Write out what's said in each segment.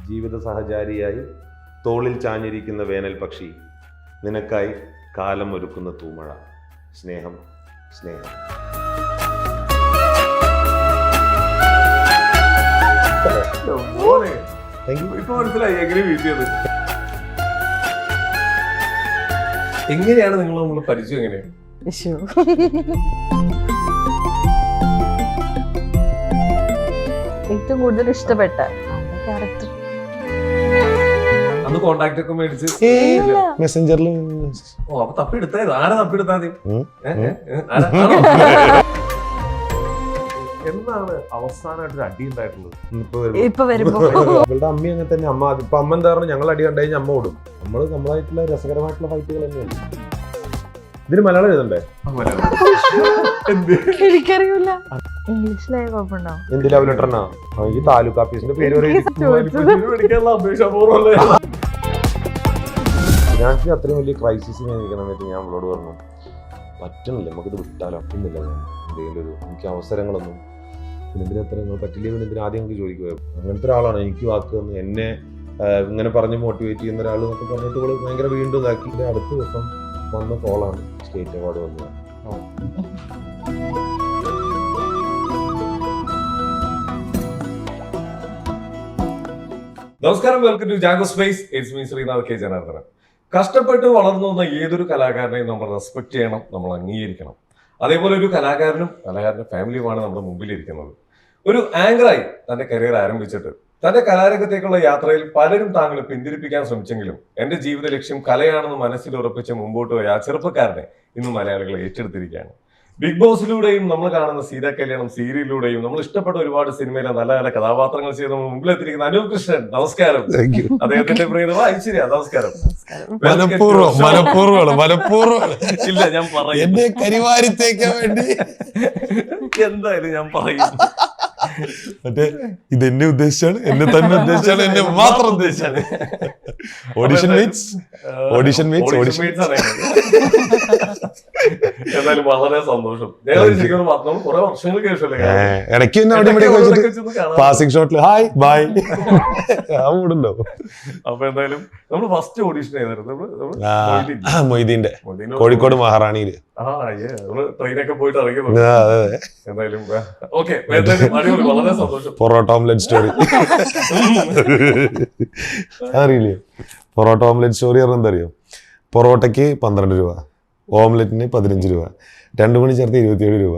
ജീവിത സഹചാരിയായി തോളിൽ ചാഞ്ഞിരിക്കുന്ന വേനൽ പക്ഷി, നിനക്കായി കാലം ഒരുക്കുന്ന തൂമഴ. സ്നേഹം, സ്നേഹം. ഇപ്പൊ മനസ്സിലായി എങ്ങനെ വീട്ടിയത്. എങ്ങനെയാണ് നമ്മൾ പരിചയം? എങ്ങനെയാണ്? ഏറ്റവും കൂടുതൽ ഇഷ്ടപ്പെട്ട ക്യാരക്ടർ. അന്ന് കോണ്ടാക്ട് ഒക്കെ മേടിച്ച് മെസ്സഞ്ചറിൽ. ഓ, അപ്പൊ തപ്പിയെടുത്തായത് ആരാ? തപ്പിയെടുത്താതെ എന്താണ് അവസാനമായിട്ടൊരു അടി ഉണ്ടായിട്ടുള്ളത്? ഇപ്പൊ വരുമ്പോ അവളുടെ അമ്മ അങ്ങനെ തന്നെ. അമ്മ ഇപ്പൊ അമ്മ എന്താ പറഞ്ഞാൽ ഞങ്ങൾ അടി കണ്ടു കഴിഞ്ഞാൽ അമ്മ ഓടും. നമ്മളായിട്ടുള്ള രസകരമായിട്ടുള്ള ഫൈറ്റുകൾ തന്നെയാണ്. ഇതിന് മലയാളം എഴുതണ്ടേ? എനിക്കറിയില്ല. ഇംഗ്ലീഷിലായ കുഴപ്പമുണ്ടോ? എന്ത് ലവ് ലെറ്ററിനാ? ഈ താലൂക്ക് ഓഫീസിന്റെ പേര് ഫിനാൻഷ്യലി അത്രയും വലിയ ക്രൈസിസ് നിൽക്കുന്ന സമയത്ത് ഞാൻ അവളോട് പറഞ്ഞു, പറ്റുന്നില്ല, നമുക്കിത് വിട്ടാലോ. പറ്റുന്നില്ല, ഞാൻ എന്തെങ്കിലും എനിക്ക് അവസരങ്ങളൊന്നും ഇതിനെതിരെ അത്ര നിങ്ങൾ പറ്റില്ല. ഇതിന് ആദ്യം എനിക്ക് ചോദിക്കുക. അങ്ങനത്തെ ഒരാളാണ് എനിക്ക് വാക്ക് തന്ന് എന്നെ ഇങ്ങനെ പറഞ്ഞ് മോട്ടിവേറ്റ് ചെയ്യുന്ന ഒരാൾ എന്നൊക്കെ പറഞ്ഞിട്ട് ഇവള് ഭയങ്കര വീണ്ടും ഇതാക്കി. അടുത്ത ദിവസം വന്ന കോളാണ് സ്റ്റേറ്റ് അവാർഡ് വന്നത്. നമസ്കാരം, welcome to Jago space. It's me Srinath K Janardhanan. കഷ്ടപ്പെട്ട് വളർന്നു വന്ന ഏതൊരു കലാകാരനെയും നമ്മൾ റെസ്പെക്ട് ചെയ്യണം, നമ്മൾ അംഗീകരിക്കണം. അതേപോലെ ഒരു കലാകാരന്റെ ഫാമിലിയുമാണ് നമ്മുടെ മുമ്പിലിരിക്കുന്നത്. ഒരു ആങ്കറായി തന്റെ കരിയർ ആരംഭിച്ചിട്ട് തന്റെ കലാരംഗത്തേക്കുള്ള യാത്രയിൽ പലരും താങ്കളെ പിന്തിരിപ്പിക്കാൻ ശ്രമിച്ചെങ്കിലും എന്റെ ജീവിത ലക്ഷ്യം കലയാണെന്ന് മനസ്സിൽ ഉറപ്പിച്ച് മുമ്പോട്ട് പോയ ആ ചെറുപ്പക്കാരനെ ഇന്ന് മലയാളികൾ ഏറ്റെടുത്തിരിക്കുകയാണ്. ബിഗ് ബോസിലൂടെയും നമ്മൾ കാണുന്ന സീതാ കല്യാണം സീരിയലിലൂടെയും നമ്മൾ ഇഷ്ടപ്പെട്ട ഒരുപാട് സിനിമയിലെ നല്ല നല്ല കഥാപാത്രങ്ങൾ ചെയ്ത് നമ്മൾ മുമ്പിലെത്തിയിരിക്കുന്ന അനൂപ് കൃഷ്ണൻ, നമസ്കാരം. അദ്ദേഹത്തിന്റെ പ്രിയതമ ഐശ്വര്യ, നമസ്കാരം. ഇല്ല, ഞാൻ പറയും, എന്തായാലും ഞാൻ പറയും. മറ്റേ ഇതെന്നെ ഉദ്ദേശിച്ചാണ്, എന്നെ തന്നെ ഉദ്ദേശിച്ചാണ്, എന്നെ മാത്രം ഉദ്ദേശിച്ചാണ്. ഓഡിഷൻ എന്തായാലും വളരെ സന്തോഷം. കുറെ വർഷങ്ങൾക്ക് ശേഷമല്ലേ പാസിംഗ് ഷോട്ടില് ഹായ് ബൈ മൂടുണ്ടോ? അപ്പൊ എന്തായാലും നമ്മൾ ഫസ്റ്റ് ഓഡിഷൻ മൊയ്തീന്റെ കോഴിക്കോട് മഹാറാണിയില് ട്രെയിനൊക്കെ പോയിട്ട് ഇറങ്ങി. എന്തായാലും ഓക്കെ, വളരെ സന്തോഷം. പൊറോട്ട ഓംലെറ്റ് സ്റ്റോറി അറിയില്ലേ? പൊറോട്ട ഓംലെറ്റ് സ്റ്റോറി പറഞ്ഞാൽ എന്താ അറിയോ? പൊറോട്ടയ്ക്ക് 12 രൂപ, ഓംലെറ്റിന് 15 രൂപ, 2 മണി ചേർത്ത് 27 രൂപ.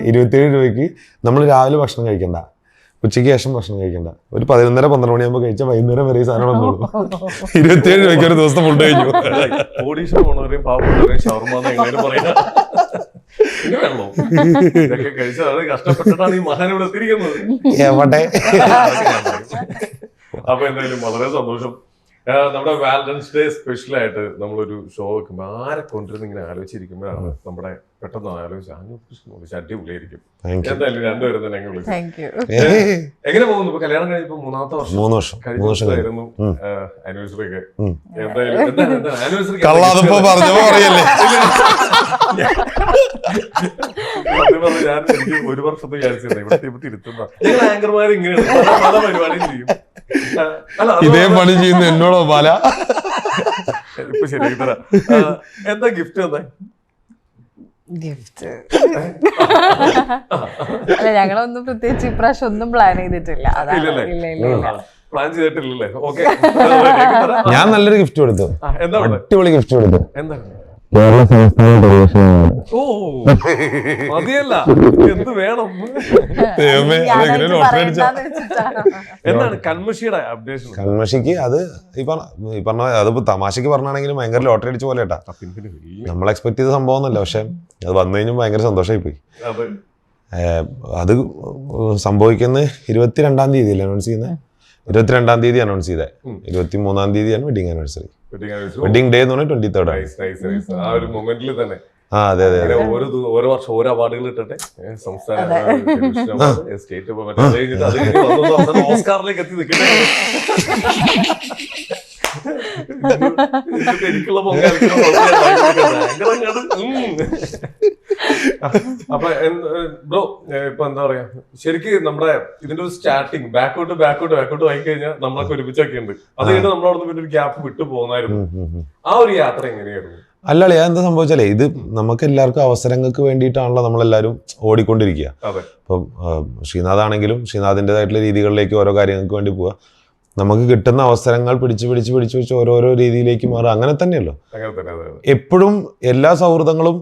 27 രൂപയ്ക്ക് നമ്മൾ രാവിലെ ഭക്ഷണം കഴിക്കണ്ട, ഉച്ചയ്ക്ക് ശേഷം ഭക്ഷണം കഴിക്കണ്ട, ഒരു 11:30-12 മണിയാകുമ്പോൾ കഴിച്ചാൽ വൈകുന്നേരം വരെ ഈ സാധനം വന്നോളൂ. 27 രൂപയ്ക്ക് ഒരു ദിവസം ഫുഡ് കഴിഞ്ഞു. ഓഡീഷൻ പോണവരെയും പാവപ്പെട്ടവരെയും ഷവർമ്മ എങ്ങനെയും പറയാം. ഇതൊക്കെ കഴിച്ചതാണ്, കഷ്ടപ്പെട്ടിട്ടാണ് ഈ മഹാൻ ഇവിടെ എത്തിയിരിക്കുന്നത്. അപ്പൊ എന്തായാലും വളരെ സന്തോഷം. നമ്മുടെ വാലന്റൈൻസ് ഡേ സ്പെഷ്യൽ ആയിട്ട് നമ്മളൊരു ഷോ വെക്കുമ്പോൾ ആരെ കൊണ്ടുവരുന്ന ഇങ്ങനെ ആലോചിച്ചിരിക്കുമ്പോഴാണ് നമ്മുടെ പെട്ടെന്ന് ആലോചിച്ച് അനൂപ് കൃഷ്ണൻ അടിപൊളിയായിരിക്കും. എന്തായാലും രണ്ടുപേരും തന്നെ ഞങ്ങൾ എങ്ങനെ പോകുന്നു? ഇപ്പൊ കല്യാണം കഴിഞ്ഞപ്പോ 3ാമത്തെ വർഷം കഴിഞ്ഞായിരുന്നു ആനിവേഴ്സറി ഒക്കെ. എന്തായാലും ആനിവേഴ്സറി ഞാൻ എനിക്ക് 1 വർഷത്തെ വിചാരിച്ചിരുന്നു ഇവിടെ തിരുത്തുന്ന ഞങ്ങൾ ആങ്കർമാർ ഇങ്ങനെയാണ് പല പരിപാടിയും ചെയ്യും. ഇതേ പണി ചെയ്യുന്ന എന്നോടോ പാല. ഇപ്പൊ ശരിയാക്കി തരാം. എന്താ ഗിഫ്റ്റ്? എന്താ ഗിഫ്റ്റ്? അല്ല, ഞങ്ങളൊന്നും പ്രത്യേകിച്ച് ഇപ്രാവശ്യം ഒന്നും പ്ലാൻ ചെയ്തിട്ടില്ല. പ്ലാൻ ചെയ്തിട്ടില്ലല്ലേ? ഓക്കെ, ഞാൻ നല്ലൊരു ഗിഫ്റ്റ് കൊടുത്തു. എന്താ അടിപൊളി ഗിഫ്റ്റ് കൊടുത്തു. എന്താണ്? കേരള സംസ്ഥാന ടെലിവിഷൻ. ഓ, മതിയല്ല, എന്ത് വേണം? എന്താണ് കൺമഷിയുടെ അപ്ഡേഷൻ? കൺമഷിക്ക് അത് ഈ പറഞ്ഞ അതിപ്പോ തമാശക്ക് പറഞ്ഞാണെങ്കിലും ഭയങ്കര ലോട്ടറി അടിച്ച പോലെ കേട്ടാ. നമ്മൾ എക്സ്പെക്ട് ചെയ്ത സംഭവം ഒന്നുമല്ല, പക്ഷെ അത് വന്നു കഴിഞ്ഞാൽ ഭയങ്കര സന്തോഷമായി പോയി. അത് സംഭവിക്കുന്നത് 22-ാം തീയതി അല്ലേ അനൗൺസ് ചെയ്യുന്നത്? 22-ാം തീയതി അനൗൺസ് ചെയ്തേ. 23-ാം തീയതിയാണ് വെഡിങ് ആനിവേഴ്സറി. വെഡിങ് ഡേ എന്ന് പറഞ്ഞാൽ 23rd. ആ ഒരു മൊമെന്റിൽ തന്നെ അതെ അതെ. ഓരോ വർഷം ഓരോ അവാർഡുകൾ ഇട്ടിട്ടെ, സംസ്ഥാന സ്റ്റേറ്റ് ഓസ്കാറിലേക്ക് എത്തി നിൽക്കട്ടെ. എനിക്കുള്ള അപ്പൊ ബ്രോ ഇപ്പൊ എന്താ പറയാ ശരിക്കും നമ്മുടെ ഇതിന്റെ ഒരു സ്റ്റാർട്ടിങ് ബാക്കോട്ട് വായി കഴിഞ്ഞാൽ നമ്മളൊക്കെ ഒരുമിച്ചൊക്കെ ഉണ്ട്. അത് കഴിഞ്ഞ് നമ്മളവിടെ പിന്നെ ഒരു ഗ്യാപ്പ് വിട്ടു പോകുന്നായിരുന്നു. ആ ഒരു യാത്ര എങ്ങനെയായിരുന്നു? അല്ല എന്താ സംഭവിച്ചാലേ, ഇത് നമുക്ക് എല്ലാവർക്കും അവസരങ്ങൾക്ക് വേണ്ടിയിട്ടാണല്ലോ നമ്മളെല്ലാവരും ഓടിക്കൊണ്ടിരിക്കുക. ഇപ്പം ശ്രീനാഥ് ആണെങ്കിലും ശ്രീനാഥിൻ്റെതായിട്ടുള്ള രീതികളിലേക്ക് ഓരോ കാര്യങ്ങൾക്ക് വേണ്ടി പോവുക. നമുക്ക് കിട്ടുന്ന അവസരങ്ങൾ പിടിച്ച് ഓരോരോ രീതിയിലേക്ക് മാറുക. അങ്ങനെ തന്നെയല്ലോ എപ്പോഴും. എല്ലാ സൗഹൃദങ്ങളും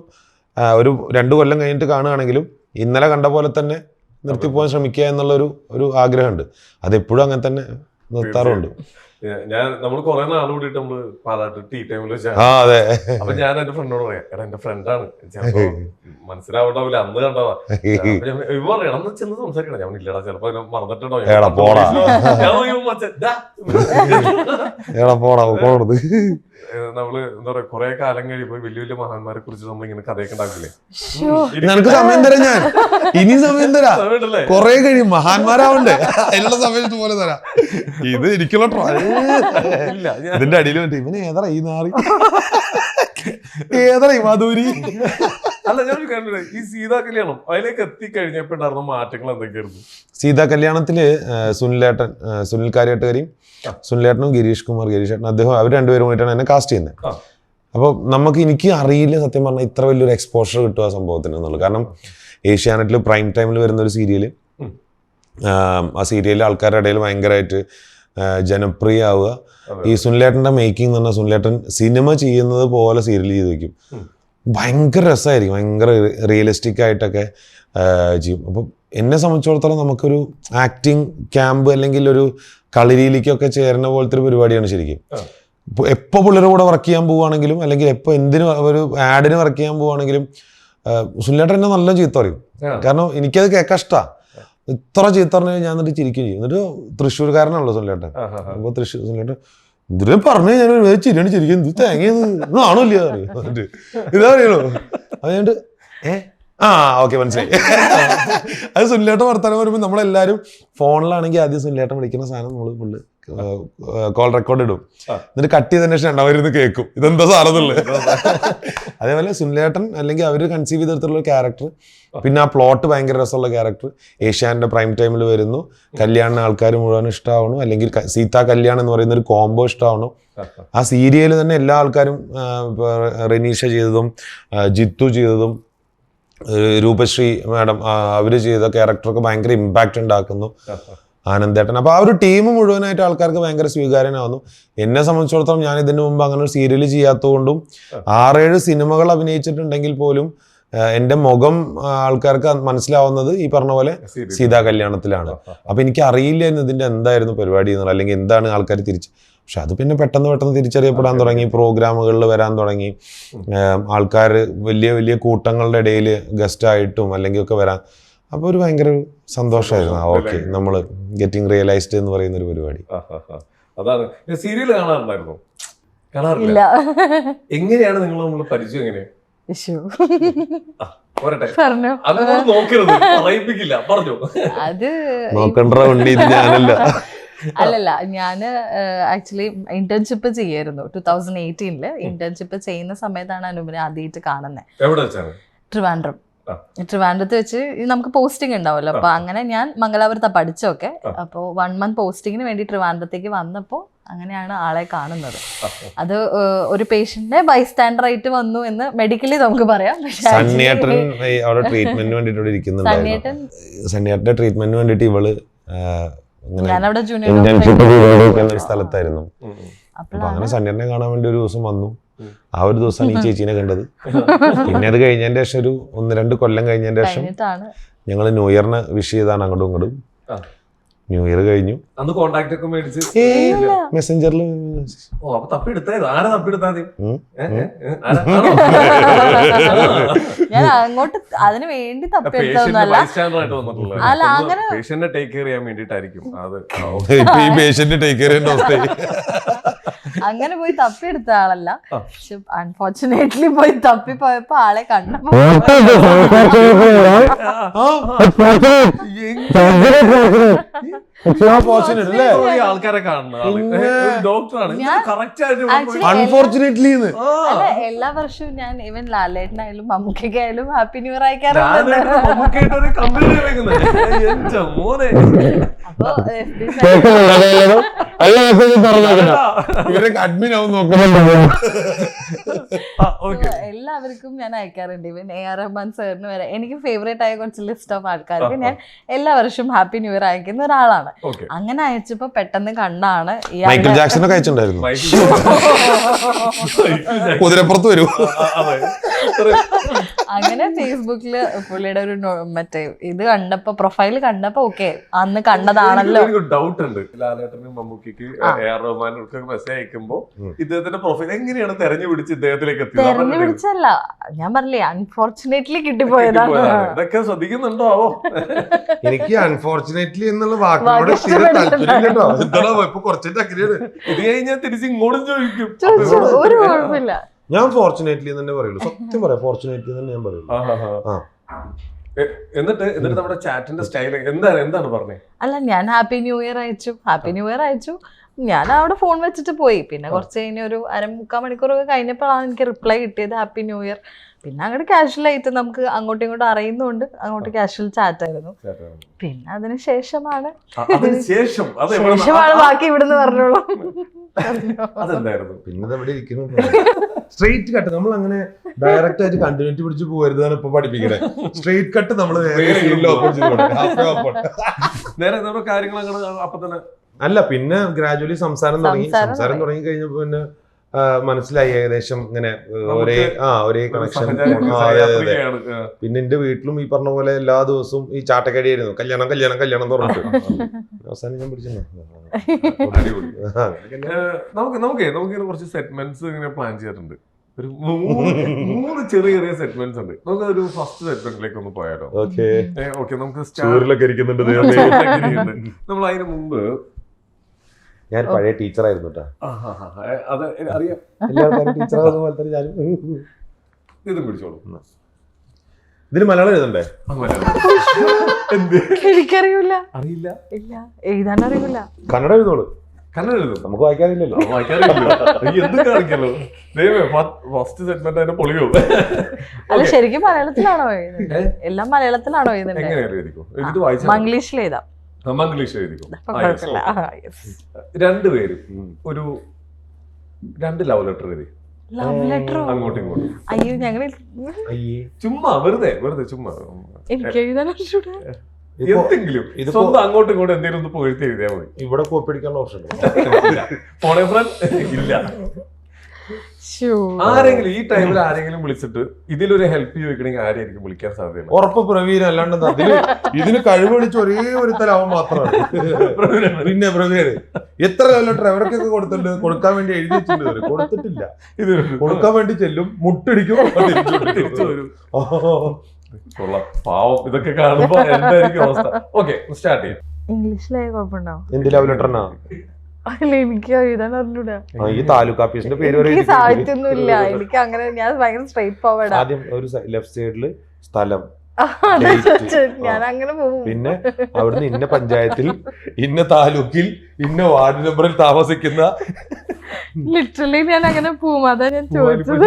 ഒരു 2 കൊല്ലം കഴിഞ്ഞിട്ട് കാണുകയാണെങ്കിലും ഇന്നലെ കണ്ട പോലെ തന്നെ നിർത്തിപ്പോകാൻ ശ്രമിക്കുക എന്നുള്ളൊരു ആഗ്രഹമുണ്ട്. അതെപ്പോഴും അങ്ങനെ തന്നെ നിർത്താറുണ്ട്. നമ്മൾ കുറെ നാൾ കൂടിയിട്ട് നമ്മള് പാലാട്ട് ടീ ടൈമിൽ വെച്ചാൽ അപ്പൊ ഞാൻ എന്റെ ഫ്രണ്ടിനോട് പറയാം, എടാ എന്റെ ഫ്രണ്ടാണ്, ചിലപ്പോ മനസ്സിലാവണ്ടാവില്ല, അന്ന് കണ്ടതാ. ഇവ പറയാം അന്ന് ചെന്ന് സംസാരിക്കണം. ഞാൻ ഇല്ലടാ ചിലപ്പോ മറന്നിട്ടുണ്ടോ, നമ്മള് എന്താ പറയാ കുറെ കാലം കഴിയുമ്പോ വലിയ വലിയ മഹാന്മാരെ കുറിച്ച് നമ്മൾ ഇങ്ങനെ കഥയൊക്കെ ഉണ്ടാക്കില്ലേ. നിനക്ക് സമയം തരാം, ഞാൻ ഇനി സമയം തരാം, കൊറേ കഴിയും മഹാന്മാരാവണ്ടേ, അതിനുള്ള സമയത്ത് പോലെ തരാം. ഇത് എനിക്കുള്ള ഇതിന്റെ അടിയിൽ പറ്റി ഇവന് ഏതാ ഈ നാറി, ഏതാ ഈ മാധുരി. അല്ല ഞാൻ കണ്ടില്ല ഈ സീതാ കല്യാണം അതിലേക്ക് എത്തിക്കഴിഞ്ഞപ്പോ ഉണ്ടായിരുന്ന മാറ്റങ്ങൾ എന്തൊക്കെയായിരുന്നു? സീതാ കല്യാണത്തില് സുനിൽ കാര്യാട്ടുകാരിയും സുനിലേട്ടനും ഗിരീഷ് ഏട്ടൻ അദ്ദേഹം അവർ രണ്ടുപേരും കൂടിയിട്ടാണ് എന്നെ കാസ്റ്റ് ചെയ്യുന്നത്. അപ്പോൾ എനിക്ക് അറിയില്ല സത്യം പറഞ്ഞാൽ ഇത്ര വലിയൊരു എക്സ്പോഷർ കിട്ടുക ആ സംഭവത്തിന് എന്നുള്ളത്. കാരണം ഏഷ്യാനെറ്റിൽ പ്രൈം ടൈമിൽ വരുന്ന ഒരു സീരിയല്, ആ സീരിയലിൽ ആൾക്കാരുടെ ഇടയിൽ ഭയങ്കരമായിട്ട് ജനപ്രിയ ആവുക. ഈ സുനിലേട്ടൻ്റെ മേക്കിംഗ് എന്ന് പറഞ്ഞാൽ സുനിലേട്ടൻ സിനിമ ചെയ്യുന്നത് പോലെ സീരിയൽ ചെയ്ത് വയ്ക്കും. ഭയങ്കര രസമായിരിക്കും, ഭയങ്കര റിയലിസ്റ്റിക് ആയിട്ടൊക്കെ ചെയ്യും. അപ്പം എന്നെ സംബന്ധിച്ചിടത്തോളം നമുക്കൊരു ആക്ടിങ് ക്യാമ്പ് അല്ലെങ്കിൽ ഒരു കളരിയിലേക്കൊക്കെ ചേരുന്ന പോലത്തെ ഒരു പരിപാടിയാണ് ശരിക്കും. എപ്പോൾ പിള്ളേരുടെ കൂടെ വർക്ക് ചെയ്യാൻ പോവുകയാണെങ്കിലും അല്ലെങ്കിൽ എപ്പോൾ എന്തിന് ഒരു ആഡിന് വർക്ക് ചെയ്യാൻ പോവുകയാണെങ്കിലും സുനിലേട്ടൻ എന്നെ നല്ല ചീത്ത പറയും. കാരണം എനിക്കത് കേൾക്കാൻ ഇഷ്ടമാണ്. ഇത്ര ചീത്ത പറഞ്ഞാൽ ഞാൻ എന്നിട്ട് ചിരിക്കുകയും ചെയ്യും. എന്നിട്ട് തൃശ്ശൂർക്കാരനാണല്ലോ സുനിലേട്ടൻ. അപ്പോൾ സുനിലേട്ടൻ ഇതിനെ പറഞ്ഞു ഞാൻ ചിരിയാണ് ചിരിക്കും, ഇത് തേങ്ങ ആണല്ലോ എന്നിട്ട് ഇതാ അറിയണോ അതുകൊണ്ട് ഓക്കെ മനസ്സിലായി. അത് സുനിലേട്ടൻ വർത്താനം പറയുമ്പോൾ നമ്മളെല്ലാവരും ഫോണിലാണെങ്കിൽ ആദ്യം സുനിലേട്ടൻ വിളിക്കുന്ന സാധനം നമ്മൾ ഫുള്ള് കോൾ റെക്കോർഡ് ഇടും. എന്നിട്ട് കട്ട് ചെയ്തതിന് ശേഷം അവരിന്ന് കേൾക്കും ഇതെന്താ സാധനമുള്ളത്. അതേപോലെ സുനിലേട്ടൻ അല്ലെങ്കിൽ അവർ കൺസീവ് ചെയ്തെടുത്തുള്ള ക്യാരക്ടർ, പിന്നെ ആ പ്ലോട്ട് ഭയങ്കര രസമുള്ള ക്യാരക്ടർ, ഏഷ്യാൻ്റെ പ്രൈം ടൈമിൽ വരുന്നു, കല്യാണിന് ആൾക്കാർ മുഴുവൻ ഇഷ്ടമാവണം, അല്ലെങ്കിൽ സീതാ കല്യാണം എന്ന് പറയുന്ന ഒരു കോംബോ ഇഷ്ടമാവണം. ആ സീരിയൽ തന്നെ എല്ലാ ആൾക്കാരും റെനീഷ ചെയ്തതും ജിത്തു ചെയ്തതും രൂപശ്രീ മാഡം അവർ ചെയ്ത ക്യാരക്ടറൊക്കെ ഭയങ്കര ഇമ്പാക്റ്റ് ഉണ്ടാക്കുന്നു, ആനന്ദേട്ടൻ. അപ്പോൾ ആ ഒരു ടീം മുഴുവനായിട്ട് ആൾക്കാർക്ക് ഭയങ്കര സ്വീകാര്യനാവുന്നു. എന്നെ സംബന്ധിച്ചിടത്തോളം ഞാൻ ഇതിനു മുമ്പ് അങ്ങനെ ഒരു സീരിയൽ ചെയ്യാത്തതുകൊണ്ടും 6-7 സിനിമകൾ അഭിനയിച്ചിട്ടുണ്ടെങ്കിൽ പോലും എൻ്റെ മുഖം ആൾക്കാർക്ക് മനസ്സിലാവുന്നത് ഈ പറഞ്ഞ പോലെ സീതാ കല്യാണത്തിലാണ്. അപ്പം എനിക്ക് അറിയില്ലായിരുന്നു ഇതിൻ്റെ എന്തായിരുന്നു പരിപാടി എന്നുള്ളത്, അല്ലെങ്കിൽ എന്താണ് ആൾക്കാർ പക്ഷെ അത് പിന്നെ പെട്ടെന്ന് തിരിച്ചറിയപ്പെടാൻ തുടങ്ങി, പ്രോഗ്രാമുകളിൽ വരാൻ തുടങ്ങി, ആൾക്കാർ വലിയ വലിയ കൂട്ടങ്ങളുടെ ഇടയിൽ ഗസ്റ്റായിട്ടും അല്ലെങ്കിൽ ഒക്കെ വരാൻ. അപ്പോൾ ഒരു ഭയങ്കര സന്തോഷമായിരുന്നു. ഓക്കെ നമ്മൾ ഗെറ്റിംഗ് റിയലൈസ്ഡ് എന്ന് പറയുന്ന ഒരു പരിപാടി. അതാണ് സീരിയൽ കാണാറുണ്ടായിരുന്നു? കാണാറില്ല. എങ്ങനെയാണ് നിങ്ങൾ നമ്മൾ പരിചയം? എങ്ങനെയാണ്? അല്ലല്ല, ഞാന് ആക്ച്വലി ഇന്റേൺഷിപ്പ് ചെയ്യായിരുന്നു 2018 ഇന്റേൺഷിപ്പ് ചെയ്യുന്ന സമയത്താണ് അനുപിനെ ആദ്യമായിട്ട് കാണുന്നത്. ട്രിവാൻഡ്രത്ത് വെച്ച് നമുക്ക് പോസ്റ്റിംഗ് ഉണ്ടാവുമല്ലോ. അപ്പൊ അങ്ങനെ ഞാൻ മംഗലാപുരത്താണ് പഠിച്ചൊക്കെ. അപ്പോൾ 1 മന്ത് പോസ്റ്റിങ്ങിന് വേണ്ടി ട്രിവാൻഡ്രത്തേക്ക് വന്നപ്പോൾ അങ്ങനെയാണ് ആളെ കാണുന്നത്. അത് ഒരു പേഷ്യന്റിനെ ബൈസ്റ്റാൻഡർ ആയിട്ട് വന്നു എന്ന് മെഡിക്കലി നമുക്ക് പറയാം. സണ്ണിയേട്ടന്റെ ട്രീറ്റ്മെന്റിന് വേണ്ടിട്ട് ഇവള് ഞാനവിടെ ജൂനിയർ സ്ഥലത്തായിരുന്നു. അപ്പൊ അങ്ങനെ സണ്ണിയേട്ടനെ കാണാൻ വേണ്ടി ഒരു ദിവസം വന്നു. ആ ഒരു ദിവസമാണ് ഈ ചേച്ചീനെ കണ്ടത്. പിന്നെ അത് കഴിഞ്ഞതിന്റെ ശേഷം ഒരു 1-2 കൊല്ലം കഴിഞ്ഞതിന്റെ ശേഷം ഞങ്ങൾ ന്യൂ ഇയറിന് വിഷ് ചെയ്താണ് അങ്ങോട്ടും ഇങ്ങോട്ടും. ന്യൂ ഇയർ കഴിഞ്ഞു. മെസ്സഞ്ചറിൽ ഞാൻ അങ്ങോട്ട് അതിന് വേണ്ടി തപ്പിയെടുത്തതൊന്നുമല്ല. അല്ല, അങ്ങനെ അങ്ങനെ പോയി തപ്പിയെടുത്ത ആളല്ല. പക്ഷെ അൺഫോർച്ചുനേറ്റ്ലി പോയി തപ്പിപ്പോയപ്പോ ആളെ കണ്ടപ്പോ ഫോർച്ചുനേറ്റ് അല്ലേ? ഈ ആൾക്കാരെ കാണുന്ന ഡോക്ടറാണ് കറക്റ്റ് Actually, ആയിട്ട് അൺഫോർച്ചുനേറ്റ്ലി അല്ല, എല്ലാ വർഷവും ഞാൻ ഈവൻ ലാലേട്ടനായാലും മമ്മൂക്കായാലും ഹാപ്പി ന്യൂ ഇയർ അയക്കാറുണ്ട്. ഒരു കമ്പനി എന്റെ മോനെ അപ്പൊ ഇവരൊക്കെ അഡ്മിൻ ആവും നോക്കുന്നുണ്ടോ? എല്ലാവർക്കും ഞാൻ അയക്കാറുണ്ട്. ഈവൻ AR റഹ്മാൻ സാറിന് വരെ എനിക്ക് ഫേവറേറ്റ് ആയ കുറച്ച് ലിസ്റ്റ് ഓഫ് ആൾക്കാർക്ക് ഞാൻ എല്ലാ വർഷവും ഹാപ്പി ന്യൂ ഇയർ അയക്കുന്ന ഒരാളാണ്. അങ്ങനെ അയച്ചപ്പോ പെട്ടെന്ന് കണ്ടാണ് മൈക്കിൾ ജാക്സൺ ഒക്കെ അയച്ചിട്ടുണ്ടായിരുന്നു. കുതിരപ്പുറത്ത് വരൂ. അങ്ങനെ ഫേസ്ബുക്കില് പുള്ളിയുടെ ഒരു മറ്റേ ഇത് കണ്ടപ്പോ പ്രൊഫൈൽ കണ്ടപ്പോ ഓക്കെ അന്ന് കണ്ടതാണല്ലോ. ഡൗട്ട് ഉണ്ട്, ലാലേട്ടനും മമ്മൂക്കിക്ക് AR റഹ്മാനൊക്കെ മെസ്സേജ് അയക്കുമ്പോ ഇദ്ദേഹത്തിന്റെ പ്രൊഫൈൽ എങ്ങനെയാണ് തെരഞ്ഞു പിടിച്ച് ഇദ്ദേഹത്തിലേക്ക് എത്തിയത്? തെരഞ്ഞു പിടിച്ചല്ല, ഞാൻ പറഞ്ഞില്ലേ അൺഫോർച്ചുനേറ്റ്ലി കിട്ടിപ്പോയതാണ്. ഇതൊക്കെ ശ്രദ്ധിക്കുന്നുണ്ടോ? എനിക്ക് അൺഫോർച്ചുനേറ്റ്ലി എന്നുള്ള വാക്കിനോട് തീരെ താല്പര്യം കേട്ടോ. എന്താണോ ഇപ്പൊ കുറച്ചിട്ട് അങ്ങനെയാണ്. ഇത് കഴിഞ്ഞാൽ തിരിച്ച് ഇങ്ങോട്ടും ചോദിക്കും. ഒരു കുഴപ്പമില്ല, ഞാൻ ഫോർച്ചുനേറ്റ്ലി തന്നെ പറയുള്ളൂ. സത്യം പറയാം, ഫോർച്ചുനേറ്റ്ലി തന്നെ ഞാൻ പറയുള്ളൂ. എന്നിട്ട് നമ്മുടെ ചാറ്റിന്റെ സ്റ്റൈൽ എന്താണ് പറഞ്ഞത്? അല്ല, ഞാൻ ഹാപ്പി ന്യൂ ഇയർ അയച്ചു. ഞാൻ അവിടെ ഫോൺ വെച്ചിട്ട് പോയി. പിന്നെ കുറച്ച് കഴിഞ്ഞ ഒരു 3/4 മണിക്കൂറൊക്കെ കഴിഞ്ഞപ്പോഴാണ് എനിക്ക് റിപ്ലൈ കിട്ടിയത് ഹാപ്പി ന്യൂ ഇയർ. പിന്നെ അങ്ങോട്ട് കാഷ്വൽ ആയിട്ട് നമുക്ക് അങ്ങോട്ടും ഇങ്ങോട്ടും അറിയുന്നതുകൊണ്ട് അങ്ങോട്ട് കാഷ്വൽ ചാറ്റ് ആയിരുന്നു. പിന്നെ അതിന് ശേഷമാണ് ബാക്കി ഇവിടുന്ന് പറഞ്ഞോളൂ. പിന്നെ ഇവിടെ ഇരിക്കുന്നു സ്ട്രെയിറ്റ് കട്ട്. നമ്മൾ അങ്ങനെ ഡയറക്റ്റ് ആയിട്ട് കണ്ടിന്യൂറ്റി പിടിച്ച് പോകരുതാണ് ഇപ്പൊ പഠിപ്പിക്കുന്നത്. സ്ട്രെയിറ്റ് കട്ട് നമ്മൾ അല്ല, പിന്നെ ഗ്രാജുവലി സംസാരം തുടങ്ങി കഴിഞ്ഞപ്പോ പിന്നെ മനസ്സിലായി ഏകദേശം ഇങ്ങനെ ഒരേ കണക്ഷൻ. പിന്നെ എന്റെ വീട്ടിലും ഈ പറഞ്ഞ പോലെ എല്ലാ ദിവസവും ഈ ചാട്ടക്കടിയായിരുന്നു, കല്യാണം കല്യാണം കല്യാണം എന്ന് പറഞ്ഞിട്ട്. അവസാനം ഞാൻ പിടിച്ചു. നമുക്ക് കുറച്ച് സെഗ്മെന്റ്സ് ഇങ്ങനെ പ്ലാൻ ചെയ്തിട്ടുണ്ട്. ഒരു 3 ചെറിയ സെഗ്മെന്റ്സ് ഉണ്ട്. നമുക്ക് ഒരു ഫസ്റ്റ് സെഗ്മെന്റിലേക്ക് ഒന്ന് പോയാലോ? ഓക്കെ, നമുക്ക് നമ്മൾ അതിന് മുമ്പ് ഞാൻ പഴയ ടീച്ചറായിരുന്നു കേട്ടോ. അത് അറിയാം, ഇതും പിടിച്ചോളൂ. ഇതിന് മലയാളം എഴുതണ്ടേ? എനിക്കറിയില്ല. അറിയില്ല? ഇല്ല, എഴുതാൻ അറിയില്ല. കന്നഡ എഴുതോളൂ. കന്നഡ എഴുതും, നമുക്ക് വായിക്കാറില്ലല്ലോ. എന്ത് കാണിക്കല്ലോ. ഫസ്റ്റ് സെഗ്മെന്റ് തന്നെ പൊളിയോ? അല്ല, ശരിക്കും മലയാളത്തിലാണോ എഴുതുന്നത്? എല്ലാം മലയാളത്തിലാണോ എഴുതുന്നത്? മംഗ്ലീഷിൽ എഴുതാം. മംഗ്ലീഷ് എഴുതിക്കും. രണ്ടുപേരും ഒരു 2 ലവ് ലെറ്റർ എഴുതി. അങ്ങോട്ടും ഇങ്ങോട്ടും. അയ്യോ, ഞങ്ങൾ ചുമ്മാ വെറുതെ ചുമ്മാ എനിക്ക് എഴുതാൻ എന്തെങ്കിലും സ്വന്തം അങ്ങോട്ടും ഇങ്ങോട്ടും എന്തെങ്കിലും ഒന്ന് പോയിട്ട് എഴുതിയാൽ മതി. ഇവിടെ കോപ്പി അടിക്കാനുള്ള ഓപ്ഷൻ ഫോണേ ഫ്രണ്ട് ഇല്ല. ആരെങ്കിലും ഈ ടൈമിൽ ആരെങ്കിലും വിളിച്ചിട്ട് ഇതിലൊരു ഹെൽപ്പ് ചോദിക്കണമെങ്കിൽ ആരെയായിരിക്കും വിളിക്കാൻ സാധ്യത? ഉറപ്പ് പ്രവീൺ. അല്ലാണ്ട് ഇതിന് കഴിവടിച്ച് ഒരേ ഒരു തലാവൻ മാത്രമാണ്. പിന്നെ പ്രവീൺ എത്ര ലെറ്റർ എവിടേക്കൊക്കെ കൊടുത്തിട്ടുണ്ട്, കൊടുക്കാൻ വേണ്ടി എഴുതി വെച്ചിട്ടുണ്ട്, കൊടുത്തിട്ടില്ല. ഇത് കൊടുക്കാൻ വേണ്ടി ചെല്ലും, മുട്ടടിക്കും, തിരിച്ചു വരും. പാവം, ഇതൊക്കെ കാണുമ്പോ എന്തായിരിക്കും അവസ്ഥ? ഓക്കെ, സ്റ്റാർട്ട് ചെയ്യാം. ഇംഗ്ലീഷിലായ കുഴപ്പമുണ്ടാവും. എന്ത് ലവ് ലെറ്ററിനാ? അല്ല, എനിക്ക് എഴുതാൻ അറിഞ്ഞൂടാ. ഈ താലൂക്ക് ഓഫീസിന്റെ പേര് സാഹിത്യൊന്നുമില്ല എനിക്ക്. അങ്ങനെ ഞാൻ ഭയങ്കര സ്ട്രൈറ്റ് ഫോർവേഡ്. ആദ്യം ഒരു ലെഫ്റ്റ് സൈഡില് സ്ഥലം, ഞാൻ അങ്ങനെ പോകും. പിന്നെ അവിടുന്ന് ഇന്ന പഞ്ചായത്തിൽ, ഇന്ന താലൂക്കിൽ, ഇന്ന വാർഡ് നമ്പറിൽ താമസിക്കുന്ന. ലിറ്ററലി ഞാൻ അങ്ങനെ പോവും. അതാ ഞാൻ ചോദിച്ചത്.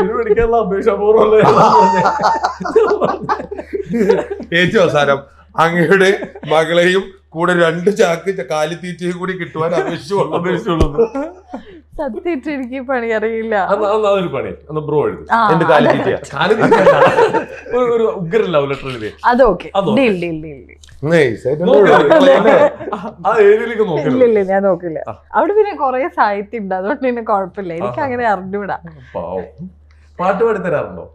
ഏറ്റവും അവസാനം അങ്ങയുടെ മകളെയും കൂടെ 2 ചാക്ക് കാലിത്തീറ്റയും കൂടി കിട്ടുവാൻ അപേക്ഷിച്ചുള്ളൂ. സത്യമായിട്ട് എനിക്ക് പണി അറിയില്ല. ബ്രോ എന്റെ കാലിത്തീറ്റ ഒരു ഉഗ്ര ലവ് ലെറ്റർ എഴുതി. അത് ഓക്കെ, ഇല്ല ഞാൻ നോക്കില്ല. അവിടെ പിന്നെ കൊറേ സാഹിത്യം ഉണ്ട്, അതുകൊണ്ട് പിന്നെ കുഴപ്പമില്ല. എനിക്ക് അങ്ങനെ അറിഞ്ഞൂടാ. പാട്ട് പാടി തരാറുണ്ടോ?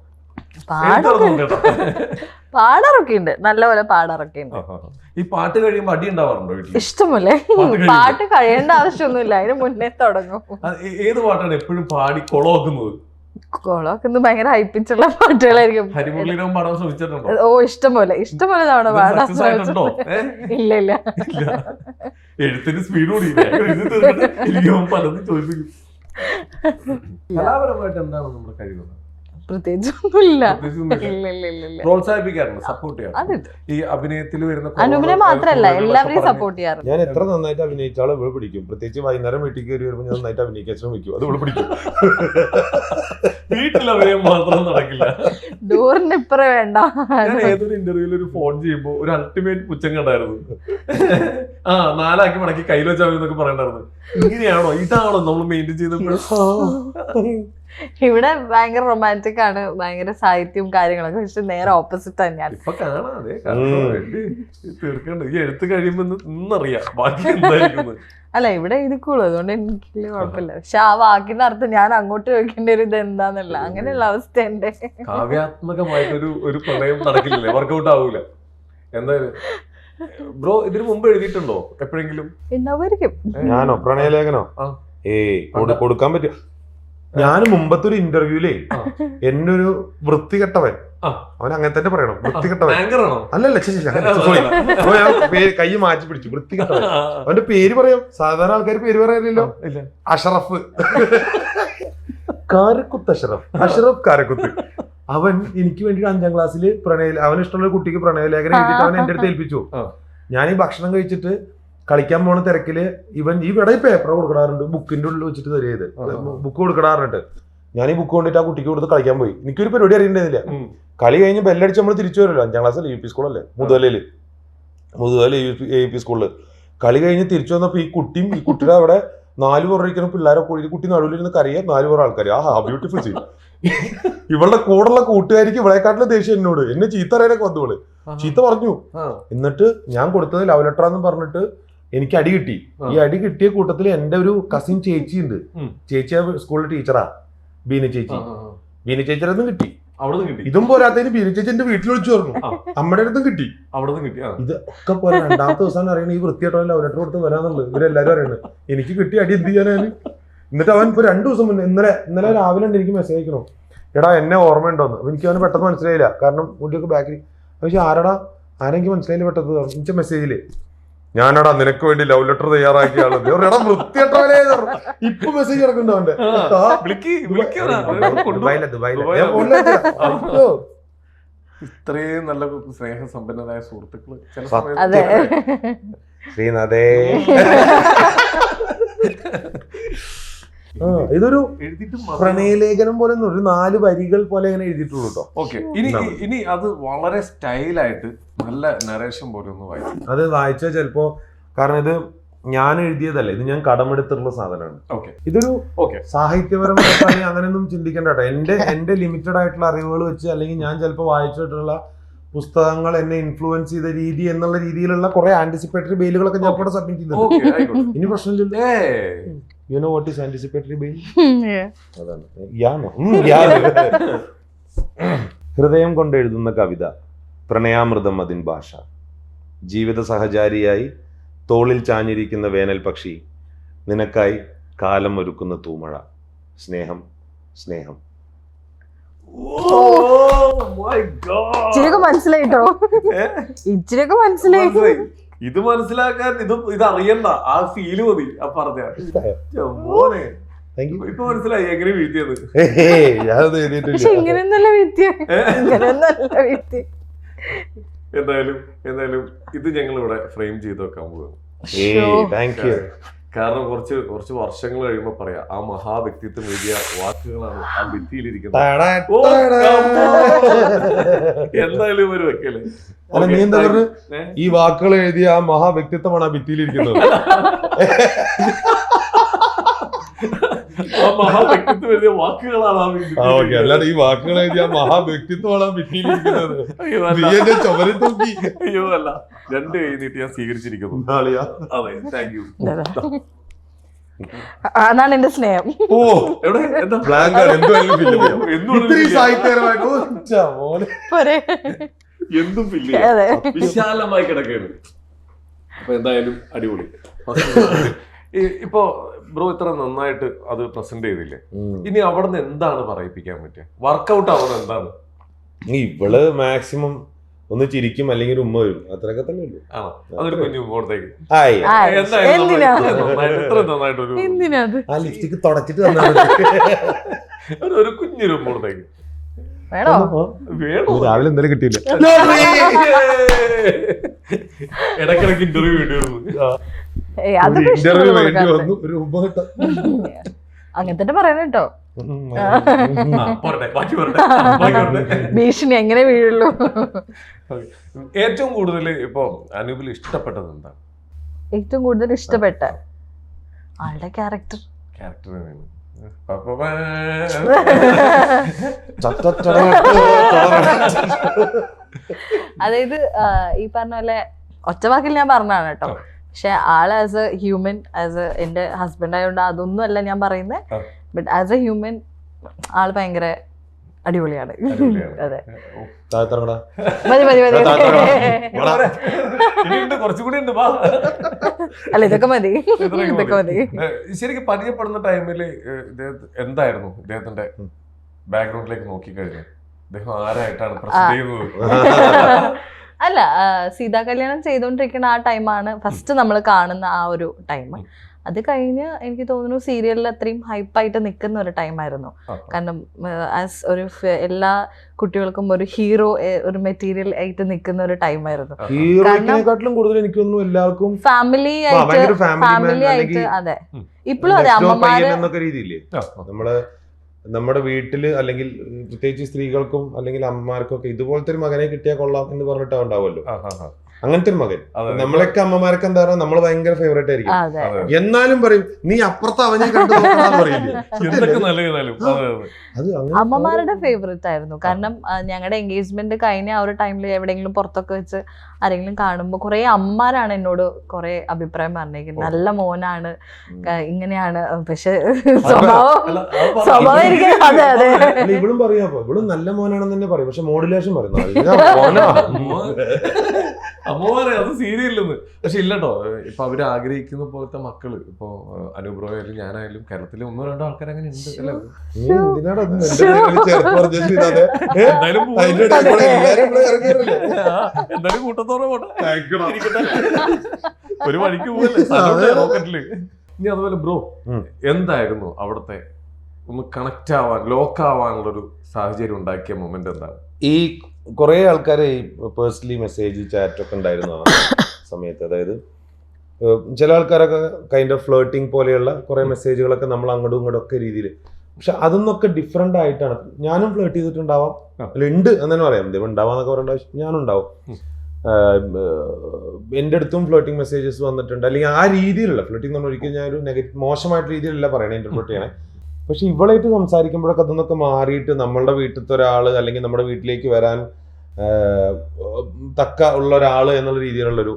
പാടാറൊക്കെ ഉണ്ട്, നല്ലപോലെ പാടാറൊക്കെ ഉണ്ട്. ഈ പാട്ട് കഴിയുമ്പോ അടി ഉണ്ടാവാറുണ്ടോ വീട്ടിൽ? ഇഷ്ടമല്ലേ? പാട്ട് കഴിയേണ്ട ആവശ്യമൊന്നുമില്ല, അതിന് മുന്നേ തുടങ്ങും. ഏത് പാട്ടാണ് എപ്പോഴും പാടി കൊളവാക്കുന്നത്? കൊളവാക്കുന്നത് ഭയങ്കര ഹൈപ്പിച്ചുള്ള പാട്ടുകളായിരിക്കും. ഹരിമുരളീരവൻ പാടാൻ ശ്രമിച്ചിട്ടുണ്ടോ? ഓ, ഇഷ്ടംപോലെ തവണ പാടാൻ. ഇല്ല. എഴുത്തിന് സ്പീഡ് കൂടി പലതും ചോദിപ്പിക്കും. കലാപരമായിട്ട് എന്താണ് നമ്മുടെ കഴിവ്? പ്രത്യേകിച്ചൊന്നുമില്ല. പ്രത്യേകിച്ചൊന്നുമില്ല. ഇല്ല ഇല്ല ഇല്ല ഇല്ല. പ്രോത്സാഹിപ്പിക്കാറുണ്ട്, സപ്പോർട്ട് ചെയ്യാറുണ്ട്. അതുണ്ട്. ഈ അഭിനയത്തിൽ വരുന്ന അനുവിനെ മാത്രല്ല എല്ലാവരെയും സപ്പോർട്ട് ചെയ്യാറുണ്ട്. ഞാൻ എത്ര നന്നായിട്ട് അഭിനയിച്ചാലും ഇവിടെ പിടിക്കും. പ്രത്യേകിച്ച് വൈകുന്നേരം വീട്ടിൽ കയറി വരുമ്പോൾ ഞാൻ നന്നായിട്ട് അഭിനയിക്കാൻ ശ്രമിക്കും, അത് ഇവിടെ പിടിക്കും. വീട്ടിൽ അഭിനയം മാത്രം നടക്കില്ല. ഡോറിന് ഇപ്പറേ വേണ്ട. ഞാൻ ഏതൊരു ഇന്റർവ്യൂവിൽ ഒരു ഫോൺ ചെയ്യുമ്പോ ഒരു അൾട്ടിമേറ്റ് പുച്ഛം കണ്ടായിരുന്നു. 4 ആക്കി മടക്കി കയ്യിൽ വെച്ചാൽ എന്നൊക്കെ പറയണ്ടായിരുന്നു. ഇങ്ങനെയാണോ, ഇതാണോ നമ്മൾ മെയിൻറ്റെയിൻ ചെയ്തപ്പോൾ? ഇവിടെ ഭയങ്കര റൊമാൻറ്റിക് ആണ്, ഭയങ്കര സാഹിത്യവും കാര്യങ്ങളൊക്കെ. പക്ഷെ നേരെ ഓപ്പോസിറ്റ് തന്നെയാണ്. ഇപ്പൊ കാണാതെ തീർക്കണ്ട. ഈ എഴുത്ത് കഴിയുമ്പോ ഇന്നറിയാം ബാക്കി എന്തായിരിക്കും. അല്ല ഇവിടെ എഴുതിക്കോളൂ, അതുകൊണ്ട് എനിക്ക് കുഴപ്പമില്ല. പക്ഷെ ആ വാക്കിന്റെ അർത്ഥം ഞാൻ അങ്ങോട്ട് ചോദിക്കേണ്ട ഒരു ഇത് എന്താന്നല്ല, അങ്ങനെയുള്ള അവസ്ഥ ഉണ്ട്. കാവ്യാത്മകമായിട്ടൊരു ഒരു പ്രണയം നടക്കില്ലേ, വർക്കൗട്ട് ആവൂല. എന്തായാലും ബ്രോ ഇതിനു മുമ്പ് എഴുതിയിട്ടുണ്ടോ എപ്പോഴെങ്കിലും? ഉണ്ടാവുമായിരിക്കും. ഞാനോ പ്രണയലേഖനോ? കൊടുക്കാൻ പറ്റും. ഞാൻ മുമ്പത്തെ ഒരു ഇന്റർവ്യൂലേ എന്നൊരു വൃത്തികെട്ടവൻ, അവൻ അങ്ങനെ തന്നെ പറയണം, വൃത്തികെട്ടവൻ അല്ലല്ല കൈ മാറ്റി പിടിച്ചു, വൃത്തികെട്ടവൻ. അവന്റെ പേര് പറയാം, സാധാരണ ആൾക്കാർ പേര് പറയാനില്ലല്ലോ. അഷറഫ്, കാരക്കുത്ത് അഷറഫ്, അഷറഫ് കാരക്കുത്ത്. അവൻ എനിക്ക് വേണ്ടി 5ാം ക്ലാസ്സിൽ അവന് ഇഷ്ടമുള്ള കുട്ടിക്ക് പ്രണയലേഖനം എഴുതിയിട്ട് അവൻ എന്റെ അടുത്ത് ഏൽപ്പിച്ചു. ഞാൻ ഈ ഭക്ഷണം കഴിച്ചിട്ട് കളിക്കാൻ പോണ തിരക്കില് ഇവൻ ഈ ഇവിടെ പേപ്പർ കൊടുക്കാറുണ്ട്, ബുക്കിന്റെ ഉള്ളിൽ വെച്ചിട്ട് തരിയത് ബുക്ക് കൊടുക്കാറുണ്ട്. ഞാൻ ഈ ബുക്ക് കൊണ്ടിട്ട് ആ കുട്ടിക്ക് കൊടുത്ത് കളിക്കാൻ പോയി. എനിക്കൊരു പരിപാടി അറിയണ്ടായിരുന്നില്ല. കളി കഴിഞ്ഞ് ബെല്ലടിച്ച് നമ്മൾ തിരിച്ചു വരുമല്ലോ. 5ാം ക്ലാസ്സിൽ UP സ്കൂളല്ലേ, മുതുവലയില് AP സ്കൂളില്. കളി കഴിഞ്ഞ് തിരിച്ചു വന്നപ്പോ ഈ കുട്ടിയുടെ അവിടെ 4 പേർ ഇരിക്കുന്ന പിള്ളേരെ കൂടി കുട്ടി നടുവിലിരുന്ന് കരയാ. 4 പേർ ആൾക്കാർ. Beautiful scene. ഇവളുടെ കൂടെയുള്ള കൂട്ടുകാരിക്ക് ഇവളെക്കാട്ടിലെ ദേഷ്യം എന്നോട്. എന്നെ ചീത്ത അറിയാനൊക്കെ വന്നോള് ചീത്ത പറഞ്ഞു. എന്നിട്ട് ഞാൻ കൊടുത്തത് ലവ് ലെറ്റർ എന്ന് പറഞ്ഞിട്ട് എനിക്ക് അടി കിട്ടി. ഈ അടി കിട്ടിയ കൂട്ടത്തിൽ എന്റെ ഒരു കസിൻ ചേച്ചി ഉണ്ട്. ചേച്ചി സ്കൂളിലെ ടീച്ചറാ, ബീന ചേച്ചി. ബീന ചേച്ചിയുടെ കിട്ടി. ഇതും പോരാത്തതിന് ബീന ചേച്ചി എന്റെ വീട്ടിൽ വിളിച്ചു പറഞ്ഞു. അമ്മയുടെ അടുത്തും കിട്ടി. ഇത് ഒക്കെ പോലെ 2ാമത്തെ ദിവസമാണ് അറിയണ ഈ വൃത്തിയായിട്ടോ ലവ് ലെറ്റർ കൊടുത്ത് വരാന്നുള്ളത്. ഇവരെല്ലാരും അറിയണത്. എനിക്ക് കിട്ടി അടി എന്ത് ചെയ്യാനാണ്. എന്നിട്ട് അവൻ ഇപ്പൊ 2 ദിവസം മുന്നേ ഇന്നലെ രാവിലെ ഉണ്ട് എനിക്ക് മെസ്സേജ് അയക്കണോ, എടാ എന്നെ ഓർമ്മയുണ്ടോന്ന്. എനിക്ക് അവന് പെട്ടെന്ന് മനസ്സിലായില്ല, കാരണം കുട്ടിയൊക്കെ ബാക്കിൽ. പക്ഷെ ആരെങ്കിലും മനസ്സിലായില്ല പെട്ടെന്ന് എനിക്ക് മെസ്സേജില്. ഞാനടാ നിനക്ക് വേണ്ടി ലവ് ലെറ്റർ തയ്യാറാക്കിയ ആളത്. എടാ വൃത്തിയായിട്ടവനെ ഇപ്പൊ മെസ്സേജ് കിടക്കുന്നുണ്ടോ അവന്റെ. ഇത്രയും നല്ല സ്നേഹസമ്പന്നരായ സുഹൃത്തുക്കള് ശ്രീനാഥേ. ഇതൊരു പ്രണയലേഖനം പോലെ ഒരു 4 വരികൾ പോലെ ഇങ്ങനെ എഴുതിയിട്ടുള്ളൂ കേട്ടോ. ഓക്കെ, ഇനി അത് വളരെ സ്റ്റൈലായിട്ട് നല്ല നരേഷൻ പോലെ ഒന്ന് വായിക്കും. അത് വായിച്ചാൽ ചിലപ്പോ, കാരണം ഇത് ഞാൻ എഴുതിയതല്ല, ഇത് ഞാൻ കടമെടുത്തിട്ടുള്ള സാധനമാണ്. ഇതൊരു സാഹിത്യപരമായിട്ട് അങ്ങനെയൊന്നും ചിന്തിക്കേണ്ട കേട്ടോ. എന്റെ ലിമിറ്റഡ് ആയിട്ടുള്ള അറിവുകൾ വെച്ച്, അല്ലെങ്കിൽ ഞാൻ ചിലപ്പോൾ വായിച്ചിട്ടുള്ള പുസ്തകങ്ങൾ എന്നെ ഇൻഫ്ലുവൻസ് ചെയ്ത രീതി എന്നുള്ള രീതിയിലുള്ള കുറെ ആന്റിസിപ്പേറ്ററി ബെയിലുകളൊക്കെ ഞാൻ ഇവിടെ സബ്മിറ്റ് ചെയ്തിട്ടുണ്ട്. ഇനി പ്രശ്നമില്ലല്ലോ. You know what is anticipatory bail? അതാണ്. ഹൃദയം കൊണ്ട് എഴുതുന്ന കവിത, പ്രണയാമൃതം അതിൻ ഭാഷ. ജീവിത സഹചാരിയായി തോളിൽ ചാഞ്ഞിരിക്കുന്ന വേനൽ പക്ഷി, നിനക്കായി കാലം ഒരുക്കുന്ന തൂമഴ. സ്നേഹം സ്നേഹം. ഇച്ചിരിയൊക്കെ മനസ്സിലായിട്ടോ, ഇച്ചിരിയൊക്കെ മനസ്സിലായി. ഇത് മനസ്സിലാക്കാൻ ഇത് അറിയണ്ട, ആ ഫീല് മതി. ആ പറഞ്ഞ ഇപ്പൊ മനസ്സിലായി എങ്ങനെ വീഴ്ത്തിയത്. എന്തായാലും ഇത് ഞങ്ങൾ ഇവിടെ ഫ്രെയിം ചെയ്ത് വെക്കാൻ പോകുന്നു. കാരണം കുറച്ച് വർഷങ്ങൾ കഴിയുമ്പോ പറയാ, ആ മഹാവ്യക്തിത്വം എഴുതിയ വാക്കുകളാണ് ആ ഭിത്തിയിലിരിക്കുന്നത്. എന്തായാലും ഒരു വെക്കല്. നീ എന്താ പറഞ്ഞു, ഈ വാക്കുകൾ എഴുതിയ ആ മഹാവ്യക്തിത്വമാണ് ആ ഭിത്തിയിലിരിക്കുന്നത്. ആ മഹാവ്യക്തിത്വം എഴുതിയ വാക്കുകളാണ് ആ ഭിത്തി. അല്ലാതെ ഈ വാക്കുകൾ എഴുതിയ ആ മഹാവ്യക്തിത്വമാണ് ആ ഭിത്തിയിലിരിക്കുന്നത്. അയ്യോ അല്ല, 2 കൈ നീട്ടി ഞാൻ സ്വീകരിച്ചിരിക്കുന്നു. അതെ, താങ്ക് യു. അതാണ് എന്റെ സ്നേഹം. എന്തും വിശാലമായി കിടക്കുകയാണ്. അപ്പൊ എന്തായാലും അടിപൊളി. ഇപ്പൊ ബ്രോ ഇത്ര നന്നായിട്ട് അത് പ്രസന്റ് ചെയ്തില്ലേ, ഇനി അവിടെ നിന്ന് എന്താണ് പറയിപ്പിക്കാൻ പറ്റുക? വർക്കൗട്ട് ആവുന്നത് എന്താണ്? ഇവള് മാക്സിമം ഒന്ന് ചിരിക്കും, അല്ലെങ്കിൽ ഉമ്മ വരും, അത്രയൊക്കെ തന്നെ ഉള്ളൂ. അതൊരു കുഞ്ഞു മുമ്പോട്ടേക്ക് ലിപ്സ്റ്റിക് തുടച്ചിട്ട് ഒരു കുഞ്ഞൊരു മുമ്പോട്ടേക്ക് വേണോ? വേണോ? രാവിലെ എന്തായാലും കിട്ടിയില്ല. ഇടക്കിടക്ക് ഇന്റർവ്യൂ വേണ്ടിയിരുന്നു. അത് ഇന്റർവ്യൂ വേണ്ടി വന്നു ഒരു ഉപഘട്ട. അങ്ങനെ തന്നെ പറയണം കേട്ടോ. ബാക്കി ഭീഷണി എങ്ങനെ വീഴുള്ളൂ. ഏറ്റവും കൂടുതൽ ഇപ്പൊ അനൂപിൽ ഇഷ്ടപ്പെട്ടത് എന്താണ്? ഏറ്റവും കൂടുതൽ ഇഷ്ടപ്പെട്ട ആളുടെ ക്യാരക്ടർ. അതായത് ഈ പറഞ്ഞ പോലെ ഒറ്റവാക്കിൽ ഞാൻ പറഞ്ഞതാണ് കേട്ടോ. പക്ഷെ ആൾ as a human, as a എന്റെ ഹസ്ബൻഡ് ആയതുകൊണ്ട് അതൊന്നും അല്ല ഞാൻ പറയുന്നത്. ബട്ട് ആസ് എ ഹ്യൂമൻ ആള് ഭയങ്കര അടിപൊളിയാണ്. അതെ, മതി മതി മതി. കുറച്ചുകൂടി ഉണ്ട്. അല്ല ഇതൊക്കെ മതി, ഇതൊക്കെ മതി. ശരിക്കും പരിചയപ്പെടുന്ന ടൈമില് എന്തായിരുന്നു ഇദ്ദേഹത്തിന്റെ ബാക്ക്ഗ്രൗണ്ടിലേക്ക് നോക്കിക്കഴിഞ്ഞു അദ്ദേഹം ആരായിട്ടാണ് പ്രസന്റ് ചെയ്യുന്നത്? അല്ല, സീതാ കല്യാണം ചെയ്തുകൊണ്ടിരിക്കുന്ന ആ ടൈമാണ് ഫസ്റ്റ് നമ്മൾ കാണുന്ന ആ ഒരു ടൈം. അത് കഴിഞ്ഞ് എനിക്ക് തോന്നുന്നു സീരിയലിൽ അത്രയും ഹൈപ്പായിട്ട് നിൽക്കുന്ന ഒരു ടൈമായിരുന്നു. കാരണം ആസ് ഒരു എല്ലാ കുട്ടികൾക്കും ഒരു ഹീറോ, ഒരു മെറ്റീരിയൽ ആയിട്ട് നിൽക്കുന്ന ഒരു ടൈമായിരുന്നു. ഫാമിലി ആയിട്ട്. അതെ, ഇപ്പോഴും അതെ. അമ്മമാര് നമ്മുടെ വീട്ടില് അല്ലെങ്കിൽ പ്രത്യേകിച്ച് സ്ത്രീകൾക്കും അല്ലെങ്കിൽ അമ്മമാർക്കും ഒക്കെ ഇതുപോലത്തെ ഒരു മകനെ കിട്ടിയാൽ കൊള്ളാം എന്ന് പറഞ്ഞിട്ട് ഉണ്ടാവുമല്ലോ. അങ്ങനത്തെ ഒരു മകൻ നമ്മളൊക്കെ അമ്മമാർക്ക് എന്താ പറയുക, നമ്മള് ഭയങ്കര ഫേവറേറ്റ് ആയിരിക്കും. എന്നാലും പറയും നീ അപ്പുറത്ത് അവനെ അമ്മമാരുടെ ഫേവറേറ്റ് ആയിരുന്നു. കാരണം ഞങ്ങളുടെ എൻഗേജ്മെന്റ് കഴിഞ്ഞ ആ ഒരു ടൈമിൽ എവിടെയെങ്കിലും പുറത്തൊക്കെ വെച്ച് ആരെങ്കിലും കാണുമ്പോൾ കുറെ അമ്മമാരാണ് എന്നോട് കുറെ അഭിപ്രായം പറഞ്ഞേക്കുന്നത്. നല്ല മോനാണ്, ഇങ്ങനെയാണ്. പക്ഷെ സ്വഭാവം എനിക്ക് അതെ അതെ ഇവളും പറയാ, ഇവളും നല്ല മോനാണെന്ന് തന്നെ പറയും. പക്ഷെ മോഡുലേഷൻ പറയുന്നു അമ്മമാരെ അത് സീരിയലിന്ന്. പക്ഷെ ഇല്ലട്ടോ, ഇപ്പൊ അവര് ആഗ്രഹിക്കുന്ന പോലത്തെ മക്കള് ഇപ്പൊ അനൂപ് റോയ് ആയാലും ഞാനായാലും കേരളത്തിലെ 1-2 ആൾക്കാർ അങ്ങനെ ഉണ്ട്. എന്തായാലും കൂട്ടത്തോടെ പോട്ടെ, ഒരു വഴിക്ക് പോകല്ലേ റോക്കറ്റില്. ഇനി അതുപോലെ ബ്രോ, എന്തായിരുന്നു അവിടുത്തെ ഒന്ന് കണക്ട് ആവാൻ, ലോക്ക് ആവാനുള്ളൊരു സാഹചര്യം ഉണ്ടാക്കിയ മൊമെന്റ് എന്താണ്? ഈ കുറെ ആൾക്കാരെ പേഴ്സണലി മെസ്സേജ് ചാറ്റൊക്കെ ഉണ്ടായിരുന്നു ആ സമയത്ത്. അതായത് ചില ആൾക്കാരൊക്കെ കൈൻഡ് ഓഫ് ഫ്ലേർട്ടിങ് പോലെയുള്ള കുറെ മെസ്സേജുകളൊക്കെ നമ്മൾ അങ്ങോട്ടും ഇങ്ങോട്ടും ഒക്കെ രീതിയിൽ. പക്ഷെ അതൊന്നൊക്കെ ഡിഫറെന്റ് ആയിട്ടാണ്. ഞാനും ഫ്ലേർട്ട് ചെയ്തിട്ടുണ്ടാവാം, അല്ല ഉണ്ട് എന്ന് തന്നെ പറയാം. ദൈവം ഉണ്ടാവാന്നൊക്കെ പറയേണ്ട ഞാനും ഉണ്ടാവും. എൻ്റെ അടുത്തും ഫ്ലേർട്ടിങ് മെസ്സേജസ് വന്നിട്ടുണ്ട്. അല്ലെങ്കിൽ ആ രീതിയിലുള്ള ഫ്ലേർട്ടിങ് എന്ന് പറഞ്ഞാൽ ഒരിക്കലും ഞാനൊരു നെഗറ്റീവ് മോശമായിട്ട് രീതിയിലല്ല പറയണേ, ഇന്റർപ്രറ്റ് ചെയ്യണേ. പക്ഷെ ഇവളായിട്ട് സംസാരിക്കുമ്പോഴൊക്കെ അതൊന്നൊക്കെ മാറിയിട്ട് നമ്മളുടെ വീട്ടിലത്തെ ഒരാള് അല്ലെങ്കിൽ നമ്മുടെ വീട്ടിലേക്ക് വരാൻ തക്ക ഉള്ള ഒരാള് എന്നുള്ള രീതിയിലുള്ളൊരു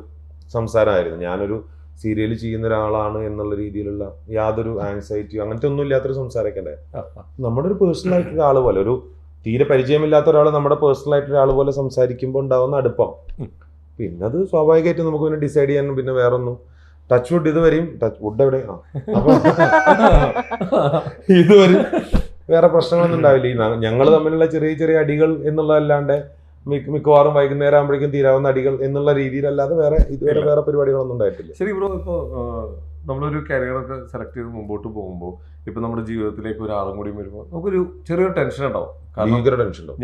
സംസാരമായിരുന്നു. ഞാനൊരു സീരിയൽ ചെയ്യുന്ന ഒരാളാണ് എന്നുള്ള രീതിയിലുള്ള യാതൊരു ആൻസൈറ്റിയോ അങ്ങനത്തെ ഒന്നും ഇല്ലാത്തൊരു സംസാരമൊക്കെ ഉണ്ടായിരുന്നു. നമ്മുടെ ഒരു പേഴ്സണൽ ആയിട്ടൊരു ആള് പോലെ, ഒരു തീരെ പരിചയമില്ലാത്ത ഒരാൾ നമ്മുടെ പേഴ്സണൽ ആയിട്ടൊരു ആൾ പോലെ സംസാരിക്കുമ്പോൾ ഉണ്ടാവുന്ന അടുപ്പം, പിന്നെ അത് സ്വാഭാവികമായിട്ട് നമുക്ക് പിന്നെ ഡിസൈഡ് ചെയ്യാനും പിന്നെ വേറൊന്നും ടച്ച് വുഡ് ഇതുവരെയും ടച്ച് വുഡ് എവിടെ അപ്പൊ ഇതുവരെ വേറെ പ്രശ്നങ്ങളൊന്നും ഉണ്ടാവില്ല. ഞങ്ങൾ തമ്മിലുള്ള ചെറിയ ചെറിയ അടികൾ എന്നുള്ളതല്ലാണ്ട് മിക്കവാറും വൈകുന്നേരം ആകുമ്പോഴേക്കും തീരാവുന്ന അടികൾ എന്നുള്ള രീതിയിലല്ലാതെ വേറെ ഇതുവരെ വേറെ പരിപാടികളൊന്നും ഉണ്ടായിട്ടില്ല. ശരി ബ്രോ, ഇപ്പൊ നമ്മളൊരു കരിയറൊക്കെ സെലക്ട് ചെയ്ത് മുമ്പോട്ട് പോകുമ്പോൾ ഇപ്പൊ നമ്മുടെ ജീവിതത്തിലേക്ക് ഒരാളും കൂടി വരുമ്പോൾ നമുക്കൊരു ചെറിയൊരു ടെൻഷൻ ഉണ്ടാവും. കാരണം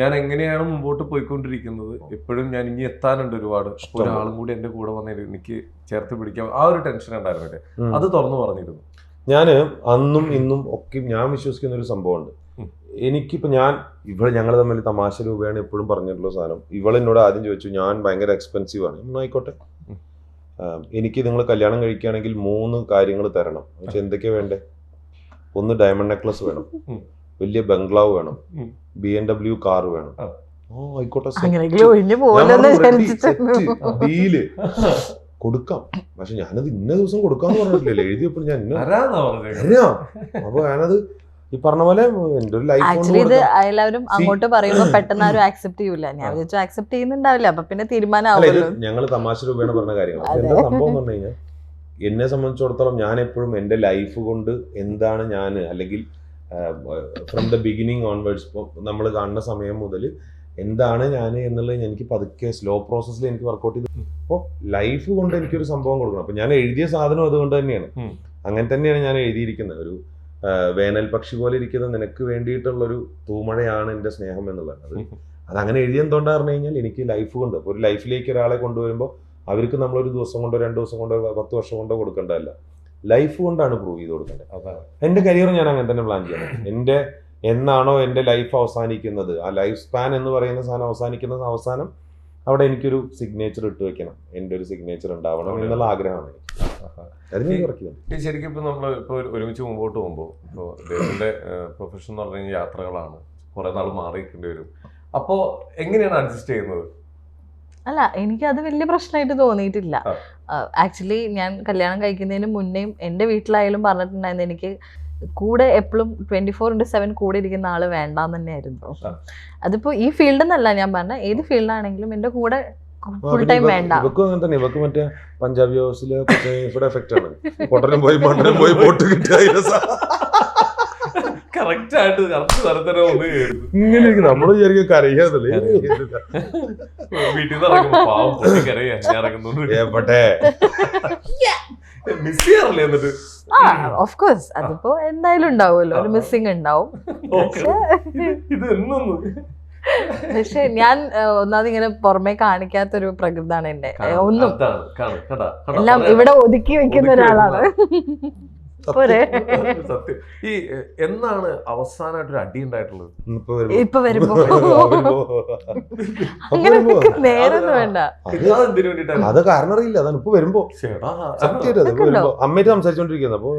ഞാൻ എങ്ങനെയാണ് മുമ്പോട്ട് പോയിക്കൊണ്ടിരിക്കുന്നത്, എപ്പോഴും ഞാൻ ഇനി എത്താനുണ്ട് ഒരുപാട്, ഒരാളും കൂടി എന്റെ കൂടെ വന്നതിൽ എനിക്ക് ചേർത്ത് പിടിക്കാം, ആ ഒരു ടെൻഷൻ ഉണ്ടായിരുന്നില്ലേ? അത് തുറന്നു പറഞ്ഞിരുന്നു. ഞാന് അന്നും ഇന്നും ഒക്കെ ഞാൻ വിശ്വസിക്കുന്ന ഒരു സംഭവമുണ്ട്. എനിക്കിപ്പോ ഞങ്ങൾ തമ്മിൽ തമാശ രൂപയാണ് എപ്പോഴും പറഞ്ഞിട്ടുള്ള സാധനം. ഇവളെന്നോട് ആദ്യം ചോദിച്ചു, ഞാൻ ഭയങ്കര എക്സ്പെൻസീവ് ആണ്. ആയിക്കോട്ടെ, എനിക്ക് നിങ്ങൾ കല്യാണം കഴിക്കുകയാണെങ്കിൽ 3 കാര്യങ്ങൾ തരണം. പക്ഷെ എന്തൊക്കെയാ വേണ്ടേ? 1 ഡയമണ്ട് നെക്ലസ് വേണം, വലിയ ബംഗ്ലാവ് വേണം, BMW കാർ വേണം. ആയിക്കോട്ടെ ഡീല് കൊടുക്കാം. പക്ഷെ ഞാനത് ഇന്ന ദിവസം കൊടുക്കാന്ന് പറഞ്ഞിട്ടില്ലല്ലോ, എഴുതിയപ്പോൾ ഞാൻ അപ്പൊ ഞാനത് ഈ പറഞ്ഞ പോലെ എന്റെ ഒരു ലൈഫ് ആക്ച്വലി ഇത് എല്ലാവരും അങ്ങോട്ട് പറയുമ്പോൾ പെട്ടെന്ന് ആരും ആക്സെപ്റ്റ് ചെയ്യൂല. ഞാൻ വിചാരിച്ചു ആക്സെപ്റ്റ് ചെയ്യുന്നുണ്ടാവില്ല, അപ്പൊ പിന്നെ തീരുമാനമാവുമല്ലോ. ഞങ്ങൾ തമാശ രൂപേണ പറഞ്ഞ കാര്യങ്ങൾ. എന്താ സംഭവം എന്ന് പറഞ്ഞു കഴിഞ്ഞാൽ, എന്നെ സംബന്ധിച്ചിടത്തോളം ഞാൻ എപ്പോഴും എൻ്റെ ലൈഫ് കൊണ്ട് എന്താണ് ഞാൻ, അല്ലെങ്കിൽ ഫ്രം ദ ബിഗിനിങ് ഓൺവേർഡ്സ്, ഇപ്പോൾ നമ്മൾ കാണുന്ന സമയം മുതൽ എന്താണ് ഞാൻ എന്നുള്ളത് എനിക്ക് പതുക്കെ സ്ലോ പ്രോസസ്സിൽ എനിക്ക് വർക്കൗട്ട് ചെയ്ത്, അപ്പോൾ ലൈഫ് കൊണ്ട് എനിക്കൊരു സംഭവം കൊടുക്കണം. അപ്പോൾ ഞാൻ എഴുതിയ സാധനം അതുകൊണ്ട് തന്നെയാണ്, അങ്ങനെ തന്നെയാണ് ഞാൻ എഴുതിയിരിക്കുന്നത്. ഒരു വേനൽ പക്ഷി പോലെ ഇരിക്കുന്ന നിനക്ക് വേണ്ടിയിട്ടുള്ളൊരു തൂമഴയാണ് എൻ്റെ സ്നേഹം എന്നുള്ളത്. അതങ്ങനെ എഴുതിയെന്തുകൊണ്ടാ പറഞ്ഞു കഴിഞ്ഞാൽ എനിക്ക് ലൈഫ് കൊണ്ട് ഒരു ലൈഫിലേക്ക് ഒരാളെ കൊണ്ടുവരുമ്പോൾ അവർക്ക് നമ്മളൊരു ദിവസം കൊണ്ടോ 2 ദിവസം കൊണ്ടോ 10 വർഷം കൊണ്ടോ കൊടുക്കേണ്ടതല്ല, ലൈഫ് കൊണ്ടാണ് പ്രൂവ് ചെയ്ത് കൊടുക്കേണ്ടത്. എൻ്റെ കരിയർ ഞാൻ അങ്ങനെ തന്നെ പ്ലാൻ ചെയ്യണം. എൻ്റെ എന്നാണോ എൻ്റെ ലൈഫ് അവസാനിക്കുന്നത്, ആ ലൈഫ് സ്പാൻ എന്ന് പറയുന്ന സാധനം അവസാനം അവിടെ എനിക്കൊരു സിഗ്നേച്ചർ ഇട്ട് വെക്കണം, എൻ്റെ ഒരു സിഗ്നേച്ചർ ഉണ്ടാവണം എന്നുള്ള ആഗ്രഹമാണ് എനിക്ക്. അതിനെ കുറയ്ക്കുന്നത് ശരിക്കും ഇപ്പൊ നമ്മൾ ഇപ്പൊ ഒരുമിച്ച് മുമ്പോട്ട് പോകുമ്പോൾ ഇപ്പോൾ അദ്ദേഹത്തിന്റെ പ്രൊഫഷൻ എന്ന് പറഞ്ഞു കഴിഞ്ഞാൽ യാത്രകളാണ്, കുറെ നാൾ മാറിയിരിക്കേണ്ടി വരും. അപ്പോ എങ്ങനെയാണ് അഡ്ജസ്റ്റ് ചെയ്യുന്നത്? അല്ല, എനിക്കത് വലിയ പ്രശ്നമായിട്ട് തോന്നിയിട്ടില്ല. ആക്ച്വലി ഞാൻ കല്യാണം കഴിക്കുന്നതിന് മുന്നേയും എൻ്റെ വീട്ടിലായാലും പറഞ്ഞിട്ടുണ്ടായിരുന്നു എനിക്ക് കൂടെ എപ്പോഴും 24/7 കൂടെ ഇരിക്കുന്ന ആള് വേണ്ടാന്ന് തന്നെയായിരുന്നു. അതിപ്പോ ഈ ഫീൽഡ് എന്നല്ല ഞാൻ പറഞ്ഞ, ഏത് ഫീൽഡാണെങ്കിലും എൻ്റെ കൂടെ ഫുൾ ടൈം വേണ്ട. ഇവക്കും അങ്ങനെ തന്നെ. ഇവക്ക് മറ്റേ പഞ്ചാബി ഹൗസിലെ എഫക്റ്റ് ആണ്. പൊട്ടലും പോയി മണ്ടലും പോയി ബോട്ട് കിട്ടുക ഇങ്ങനെ നമ്മൾ വിചാരിക്കും കരയാതല്ലേ വീട്ടിൽ നിന്ന് എവിടെ മിസ് ചെയ്യാറില്ലേ എന്നിട്ട്? ഓഫ് കോഴ്സ് അതിപ്പോ എന്തായാലും ഉണ്ടാവുമല്ലോ, ഒരു മിസ്സിങ് ഉണ്ടാവും. പക്ഷെ ഞാൻ ഒന്നാമത് ഇങ്ങനെ പുറമെ കാണിക്കാത്തൊരു പ്രകൃതാണ് എന്റെ. ഒന്നും എല്ലാം ഇവിടെ ഒതുക്കി വെക്കുന്ന ഒരാളാണ്. സത്യം. ഈ എന്നാണ് അവസാനമായിട്ടൊരു അടി ഉണ്ടായിട്ടുള്ളത്? ഇപ്പൊ വരുമ്പോ അങ്ങനെ നേരൊന്നും വേണ്ട. അത് കാരണം അറിയില്ല, അതാണ് ഇപ്പൊ വരുമ്പോ സത്യം അമ്മയിട്ട് സംസാരിച്ചോണ്ടിരിക്കുന്നത്. അപ്പൊ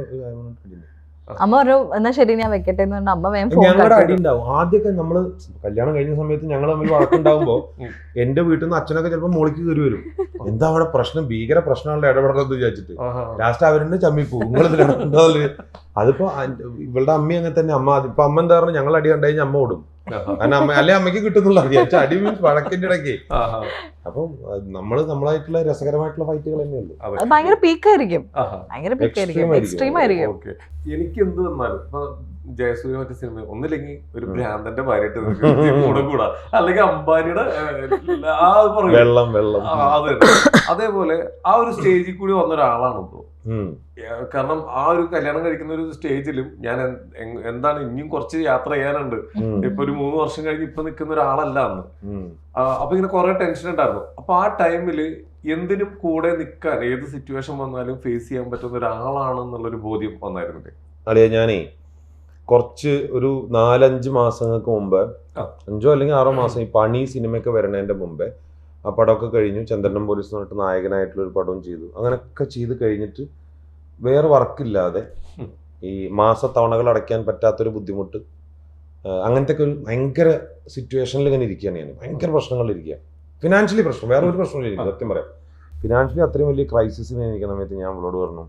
അമ്മ പറഞ്ഞു എന്നാ ശരി ഞാൻ വെക്കട്ടെ എന്ന് പറഞ്ഞ അമ്മ വേഗം ഞങ്ങളുടെ അടി ഉണ്ടാവും. ആദ്യമൊക്കെ നമ്മള് കല്യാണം കഴിഞ്ഞ സമയത്ത് ഞങ്ങൾ തമ്മിൽ വഴക്കുണ്ടാവുമ്പോ എന്റെ വീട്ടിൽ നിന്ന് അച്ഛനൊക്കെ ചിലപ്പോ മോളിക്ക് കയറി വരും. എന്താ അവിടെ പ്രശ്നം, ഭീകര പ്രശ്നങ്ങളുടെ ഇടപെടണമെന്ന് വിചാരിച്ചിട്ട് ലാസ്റ്റ് അവരെന്നെ ചമ്മിപ്പോ നിങ്ങളിതിലുണ്ടാവില്ല. അതിപ്പോ ഇവളുടെ അമ്മ അങ്ങനെ തന്നെ. ഇപ്പൊ അമ്മ എന്താ പറഞ്ഞാൽ ഞങ്ങൾ അടി കണ്ടു കഴിഞ്ഞാൽ അമ്മ ഓടും. കാരണം അമ്മ അല്ലെ അമ്മയ്ക്ക് കിട്ടുന്നുള്ള അടി മീൻസ് വഴക്കിന്റെ ഇടയ്ക്ക്. അപ്പം നമ്മളായിട്ടുള്ള രസകരമായിട്ടുള്ള ഫൈറ്റുകൾ തന്നെയുള്ളൂ. ഭയങ്കര പീക്കായിരിക്കും, എക്സ്ട്രീം ആയിരിക്കും. എനിക്ക് എന്ത് വന്നാലും ഇപ്പൊ ജയസൂര്യ മറ്റേ സിനിമ ഒന്നില്ലെങ്കിൽ ഒരു ഭ്രാന്തന്റെ ഭാര്യയായിട്ട് കൂടെ കൂടാ, അല്ലെങ്കിൽ അംബാനിയുടെ വെള്ളം അത് അതേപോലെ ആ ഒരു സ്റ്റേജിൽ കൂടി വന്ന ഒരാളാണ് ഇപ്പോ. കാരണം ആ ഒരു കല്യാണം കഴിക്കുന്ന ഒരു സ്റ്റേജിലും ഞാൻ എന്താണ് ഇനിയും കുറച്ച് യാത്ര ചെയ്യാനുണ്ട്. ഇപ്പൊ ഒരു 3 വർഷം കഴിഞ്ഞ് ഇപ്പൊ നിൽക്കുന്ന ഒരാളല്ല അന്ന്. അപ്പൊ ഇങ്ങനെ കുറെ ടെൻഷൻ ഉണ്ടായിരുന്നു. അപ്പൊ ആ ടൈമില് എന്തിനും കൂടെ നിൽക്കാൻ, ഏത് സിറ്റുവേഷൻ വന്നാലും ഫേസ് ചെയ്യാൻ പറ്റുന്ന ഒരാളാണെന്നുള്ളൊരു ബോധ്യം വന്നായിരുന്നില്ലേ? അളിയ ഞാനേ കുറച്ച് ഒരു 4-5 മാസങ്ങൾക്ക് മുമ്പ്, 5 അല്ലെങ്കിൽ 6 മാസം ഈ പണി സിനിമയൊക്കെ വരണതിന്റെ മുമ്പേ ആ പടമൊക്കെ കഴിഞ്ഞു. ചന്ദ്രൻ പോലീസ് എന്ന് പറഞ്ഞിട്ട് നായകനായിട്ടുള്ള ഒരു പടവും ചെയ്തു. അങ്ങനെയൊക്കെ ചെയ്ത് കഴിഞ്ഞിട്ട് വേറെ വർക്കില്ലാതെ ഈ മാസത്തവണകൾ അടയ്ക്കാൻ പറ്റാത്തൊരു ബുദ്ധിമുട്ട്, അങ്ങനത്തെ ഒക്കെ ഒരു ഭയങ്കര സിറ്റുവേഷനിൽ ഇങ്ങനെ ഇരിക്കുകയാണ് ഞാൻ. ഭയങ്കര പ്രശ്നങ്ങളിലിരിക്കുക, ഫിനാൻഷ്യലി പ്രശ്നം, വേറെ ഒരു പ്രശ്നമില്ല. സത്യം പറയാം, ഫിനാൻഷ്യലി അത്രയും വലിയ ക്രൈസിസിന് ഇരിക്കുന്ന സമയത്ത് ഞാൻ അവളോട് പറഞ്ഞു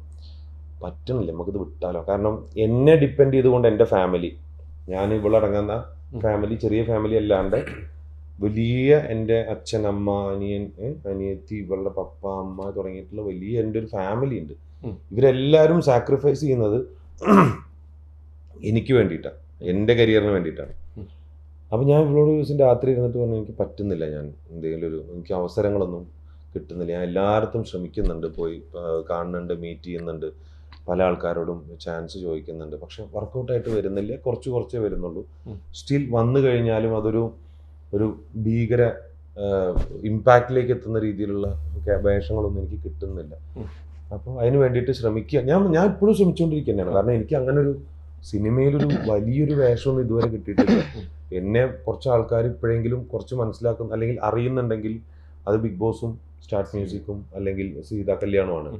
പറ്റണില്ല, നമുക്കിത് വിട്ടാലോ. കാരണം എന്നെ ഡിപ്പെൻഡ് ചെയ്തുകൊണ്ട് എൻ്റെ ഫാമിലി, ഞാൻ ഇവളടങ്ങുന്ന ഫാമിലി ചെറിയ ഫാമിലി അല്ലാണ്ട് വലിയ എൻ്റെ അച്ഛൻ, അമ്മ, അനിയൻ, അനിയത്തി, ഇവളുടെ പപ്പ, അമ്മ തുടങ്ങിയിട്ടുള്ള വലിയ എൻ്റെ ഒരു ഫാമിലി ഉണ്ട്. ഇവരെല്ലാവരും സാക്രിഫൈസ് ചെയ്യുന്നത് എനിക്ക് വേണ്ടിയിട്ടാണ്, എൻ്റെ കരിയറിന് വേണ്ടിയിട്ടാണ്. അപ്പം ഞാൻ ഇവളോട് ദിവസം രാത്രി ഇരുന്നിട്ട് പറഞ്ഞു എനിക്ക് പറ്റുന്നില്ല, ഞാൻ എന്തെങ്കിലും എനിക്ക് അവസരങ്ങളൊന്നും കിട്ടുന്നില്ല. ഞാൻ എല്ലായിടത്തും ശ്രമിക്കുന്നുണ്ട്, പോയി കാണുന്നുണ്ട്, മീറ്റ് ചെയ്യുന്നുണ്ട്, പല ആൾക്കാരോടും ചാൻസ് ചോദിക്കുന്നുണ്ട്, പക്ഷെ വർക്കൗട്ടായിട്ട് വരുന്നില്ല. കുറച്ചേ വരുന്നുള്ളൂ. സ്റ്റിൽ വന്നു കഴിഞ്ഞാലും അതൊരു ഭീകര ഇമ്പാക്റ്റിലേക്ക് എത്തുന്ന രീതിയിലുള്ള വേഷങ്ങളൊന്നും എനിക്ക് കിട്ടുന്നില്ല. അപ്പോൾ അതിന് വേണ്ടിയിട്ട് ശ്രമിക്കുക. ഞാൻ ഇപ്പോഴും ശ്രമിച്ചുകൊണ്ടിരിക്കുന്നതാണ്. കാരണം എനിക്ക് അങ്ങനെ ഒരു സിനിമയിലൊരു വലിയൊരു വേഷമൊന്നും ഇതുവരെ കിട്ടിയിട്ടില്ല. എന്നെ കുറച്ച് ആൾക്കാർ ഇപ്പോഴെങ്കിലും കുറച്ച് മനസ്സിലാക്കുന്ന അല്ലെങ്കിൽ അറിയുന്നുണ്ടെങ്കിൽ അത് ബിഗ് ബോസും സ്റ്റാർട്ട് മ്യൂസിക്കും അല്ലെങ്കിൽ സീതാ കല്യാണമാണ്.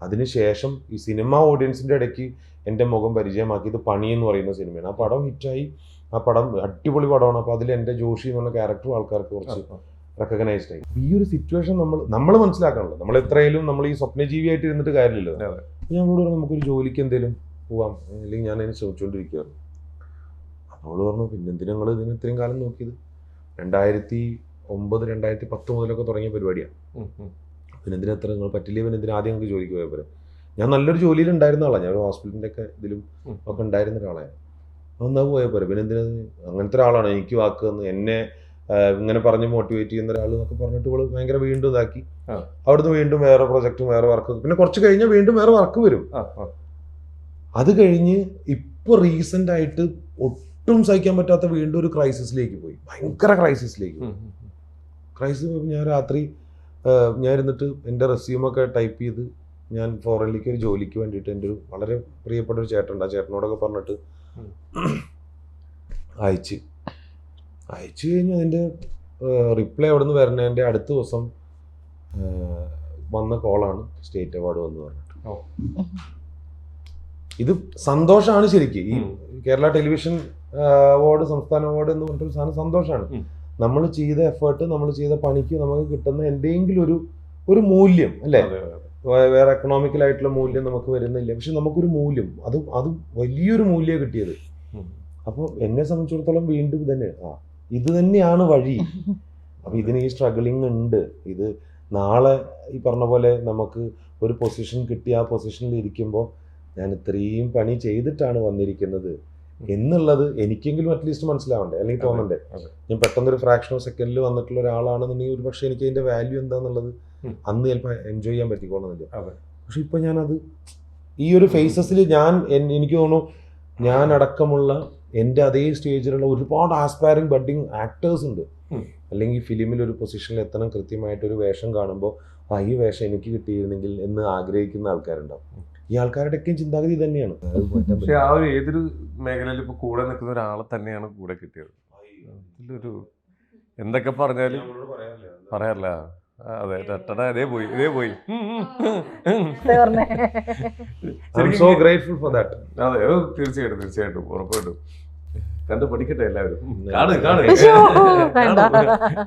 അതിനുശേഷം ഈ സിനിമ ഓഡിയൻസിൻ്റെ ഇടയ്ക്ക് എൻ്റെ മുഖം പരിചയമാക്കിയത് പണി എന്ന് പറയുന്ന സിനിമയാണ്. ആ പടം ഹിറ്റായി, ആ പടം അടിപൊളി പടമാണ്. അപ്പോൾ അതിൽ എൻ്റെ ജോഷി എന്നുള്ള ക്യാരക്ടറും ആൾക്കാർക്ക് കുറച്ച് റെക്കഗ്നൈസ്ഡ് ആയി. ഈ ഒരു സിറ്റുവേഷൻ നമ്മൾ മനസ്സിലാക്കണല്ലോ. നമ്മൾ എത്രയായാലും നമ്മൾ ഈ സ്വപ്നജീവിയായിട്ട് ഇരുന്നിട്ട് കാര്യമില്ലല്ലോ. ഞങ്ങളോട് പറഞ്ഞു നമുക്കൊരു ജോലിക്ക് എന്തെങ്കിലും പോവാം, അല്ലെങ്കിൽ ഞാൻ അതിന് ശ്രമിച്ചുകൊണ്ടിരിക്കുകയായിരുന്നു. അപ്പോൾ പറഞ്ഞു പിന്നെന്തിനാ നിങ്ങൾ ഇതിന് ഇത്രയും കാലം നോക്കിയത്? 2009, 2010 മുതലൊക്കെ തുടങ്ങിയ പരിപാടിയാണ്. പിന്നെന്തിനാ എത്ര നിങ്ങൾ പറ്റില്ലേ, പിന്നെന്തിനാ ആദ്യം നിങ്ങൾക്ക് ജോലിക്ക് പോയാൽ പോരെ? ഞാൻ നല്ലൊരു ജോലിയിൽ ഉണ്ടായിരുന്ന ആളാണ്, ഞാൻ ഒരു ഹോസ്പിറ്റലിൻ്റെ ഒക്കെ ഇതിലും ഒക്കെ ഉണ്ടായിരുന്ന ഒരാളാണ്. അതൊന്നാ പോയാൽ പോരെ, പിന്നെന്തിനാ അങ്ങനത്തെ ഒരാളാണ് എനിക്ക് വാക്ക് തന്ന് എന്നെ ഇങ്ങനെ പറഞ്ഞ് മോട്ടിവേറ്റ് ചെയ്യുന്ന ഒരാൾ എന്നൊക്കെ പറഞ്ഞിട്ട് ഇവള് ഭയങ്കര വീണ്ടും ഇതാക്കി. അവിടുന്ന് വീണ്ടും വേറെ പ്രൊജക്റ്റും വേറെ വർക്ക്, പിന്നെ കുറച്ച് കഴിഞ്ഞാൽ വീണ്ടും വേറെ വർക്ക് വരും. അത് കഴിഞ്ഞ് ഇപ്പോൾ റീസെൻ്റ് ആയിട്ട് ഒട്ടും സഹിക്കാൻ പറ്റാത്ത വീണ്ടും ഒരു ക്രൈസിസിലേക്ക് പോയി, ഭയങ്കര ക്രൈസിസിലേക്ക് പോയി. ക്രൈസിസ് ഞാൻ രാത്രി ഞാൻ ഇരുന്നിട്ട് എൻ്റെ റെസ്യൂമൊക്കെ ടൈപ്പ് ചെയ്ത് ഞാൻ ഫോറിനിലേക്ക് ഒരു ജോലിക്ക് വേണ്ടിയിട്ട് എൻ്റെ ഒരു വളരെ പ്രിയപ്പെട്ട ഒരു ചേട്ടനുണ്ട്, ആ ചേട്ടനോടൊക്കെ പറഞ്ഞിട്ട് അയച്ച് കഴിഞ്ഞ് അതിൻ്റെ റിപ്ലൈ അവിടെ നിന്ന് വരുന്നതിൻ്റെ അടുത്ത ദിവസം വന്ന കോളാണ് സ്റ്റേറ്റ് അവാർഡ് വന്ന് പറഞ്ഞിട്ട്. ഇത് സന്തോഷമാണ് ശരിക്കും. ഈ കേരള ടെലിവിഷൻ അവാർഡ്, സംസ്ഥാന അവാർഡ് എന്ന് പറഞ്ഞിട്ടൊരു സാധനം സന്തോഷമാണ്. നമ്മൾ ചെയ്ത എഫേർട്ട്, നമ്മൾ ചെയ്ത പണിക്ക് നമുക്ക് കിട്ടുന്ന എന്തെങ്കിലും ഒരു മൂല്യം അല്ലേ. വേറെ എക്കണോമിക്കലായിട്ടുള്ള മൂല്യം നമുക്ക് വരുന്നില്ല, പക്ഷെ നമുക്കൊരു മൂല്യം, അത് വലിയൊരു മൂല്യം കിട്ടിയത്. അപ്പോൾ എന്നെ സംബന്ധിച്ചിടത്തോളം വീണ്ടും ഇത് തന്നെയാണ് വഴി. അപ്പം ഇതിന് ഈ സ്ട്രഗിളിങ് ഉണ്ട്. ഇത് നാളെ ഈ പറഞ്ഞ പോലെ നമുക്ക് ഒരു പൊസിഷൻ കിട്ടി, ആ പൊസിഷനിൽ ഇരിക്കുമ്പോൾ ഞാൻ ഇത്രയും പണി ചെയ്തിട്ടാണ് വന്നിരിക്കുന്നത് എന്നുള്ളത് എനിക്കെങ്കിലും അറ്റ്ലീസ്റ്റ് മനസ്സിലാവണ്ടേ, അല്ലെങ്കിൽ തോന്നണ്ടേ. ഞാൻ പെട്ടെന്നൊരു ഫ്രാക്ഷൻ ഓഫ് സെക്കൻഡിൽ വന്നിട്ടുള്ള ഒരാളാണെന്നുണ്ടെങ്കിൽ ഒരു പക്ഷേ എനിക്ക് അതിൻ്റെ വാല്യൂ എന്താണെന്നുള്ളത് അന്ന് ചിലപ്പോൾ എൻജോയ് ചെയ്യാൻ പറ്റിക്കോളുന്നില്ല. പക്ഷെ ഇപ്പം ഞാനത് ഈ ഒരു ഫേസസിൽ എനിക്ക് തോന്നുന്നു ഞാൻ അടക്കമുള്ള എൻ്റെ അതേ സ്റ്റേജിലുള്ള ഒരുപാട് ആസ്പയറിംഗ് ബഡ്ഡിങ് ആക്ടേഴ്സ് ഉണ്ട്. അല്ലെങ്കിൽ ഫിലിമിൽ ഒരു പൊസിഷനിൽ എത്തണം, കൃത്യമായിട്ടൊരു വേഷം കാണുമ്പോൾ ഈ വേഷം എനിക്ക് കിട്ടിയിരുന്നെങ്കിൽ എന്ന് ആഗ്രഹിക്കുന്ന ആൾക്കാരുണ്ടാവും. ഈ ആൾക്കാരുടെയൊക്കെയും ചിന്താഗതി തന്നെയാണ്. പക്ഷെ ആ ഒരു ഏതൊരു മേഖലയിൽ ഇപ്പൊ കൂടെ നിൽക്കുന്ന ഒരാളെ തന്നെയാണ് കൂടെ കിട്ടിയത്. ഇതിലൊരു എന്തൊക്കെ പറഞ്ഞാലും പറയാറില്ല. അതെ, ഇതേ പോയി. അതെ, തീർച്ചയായിട്ടും ഉറപ്പായിട്ടും കണ്ടു പഠിക്കട്ടെ എല്ലാവരും. കാണും.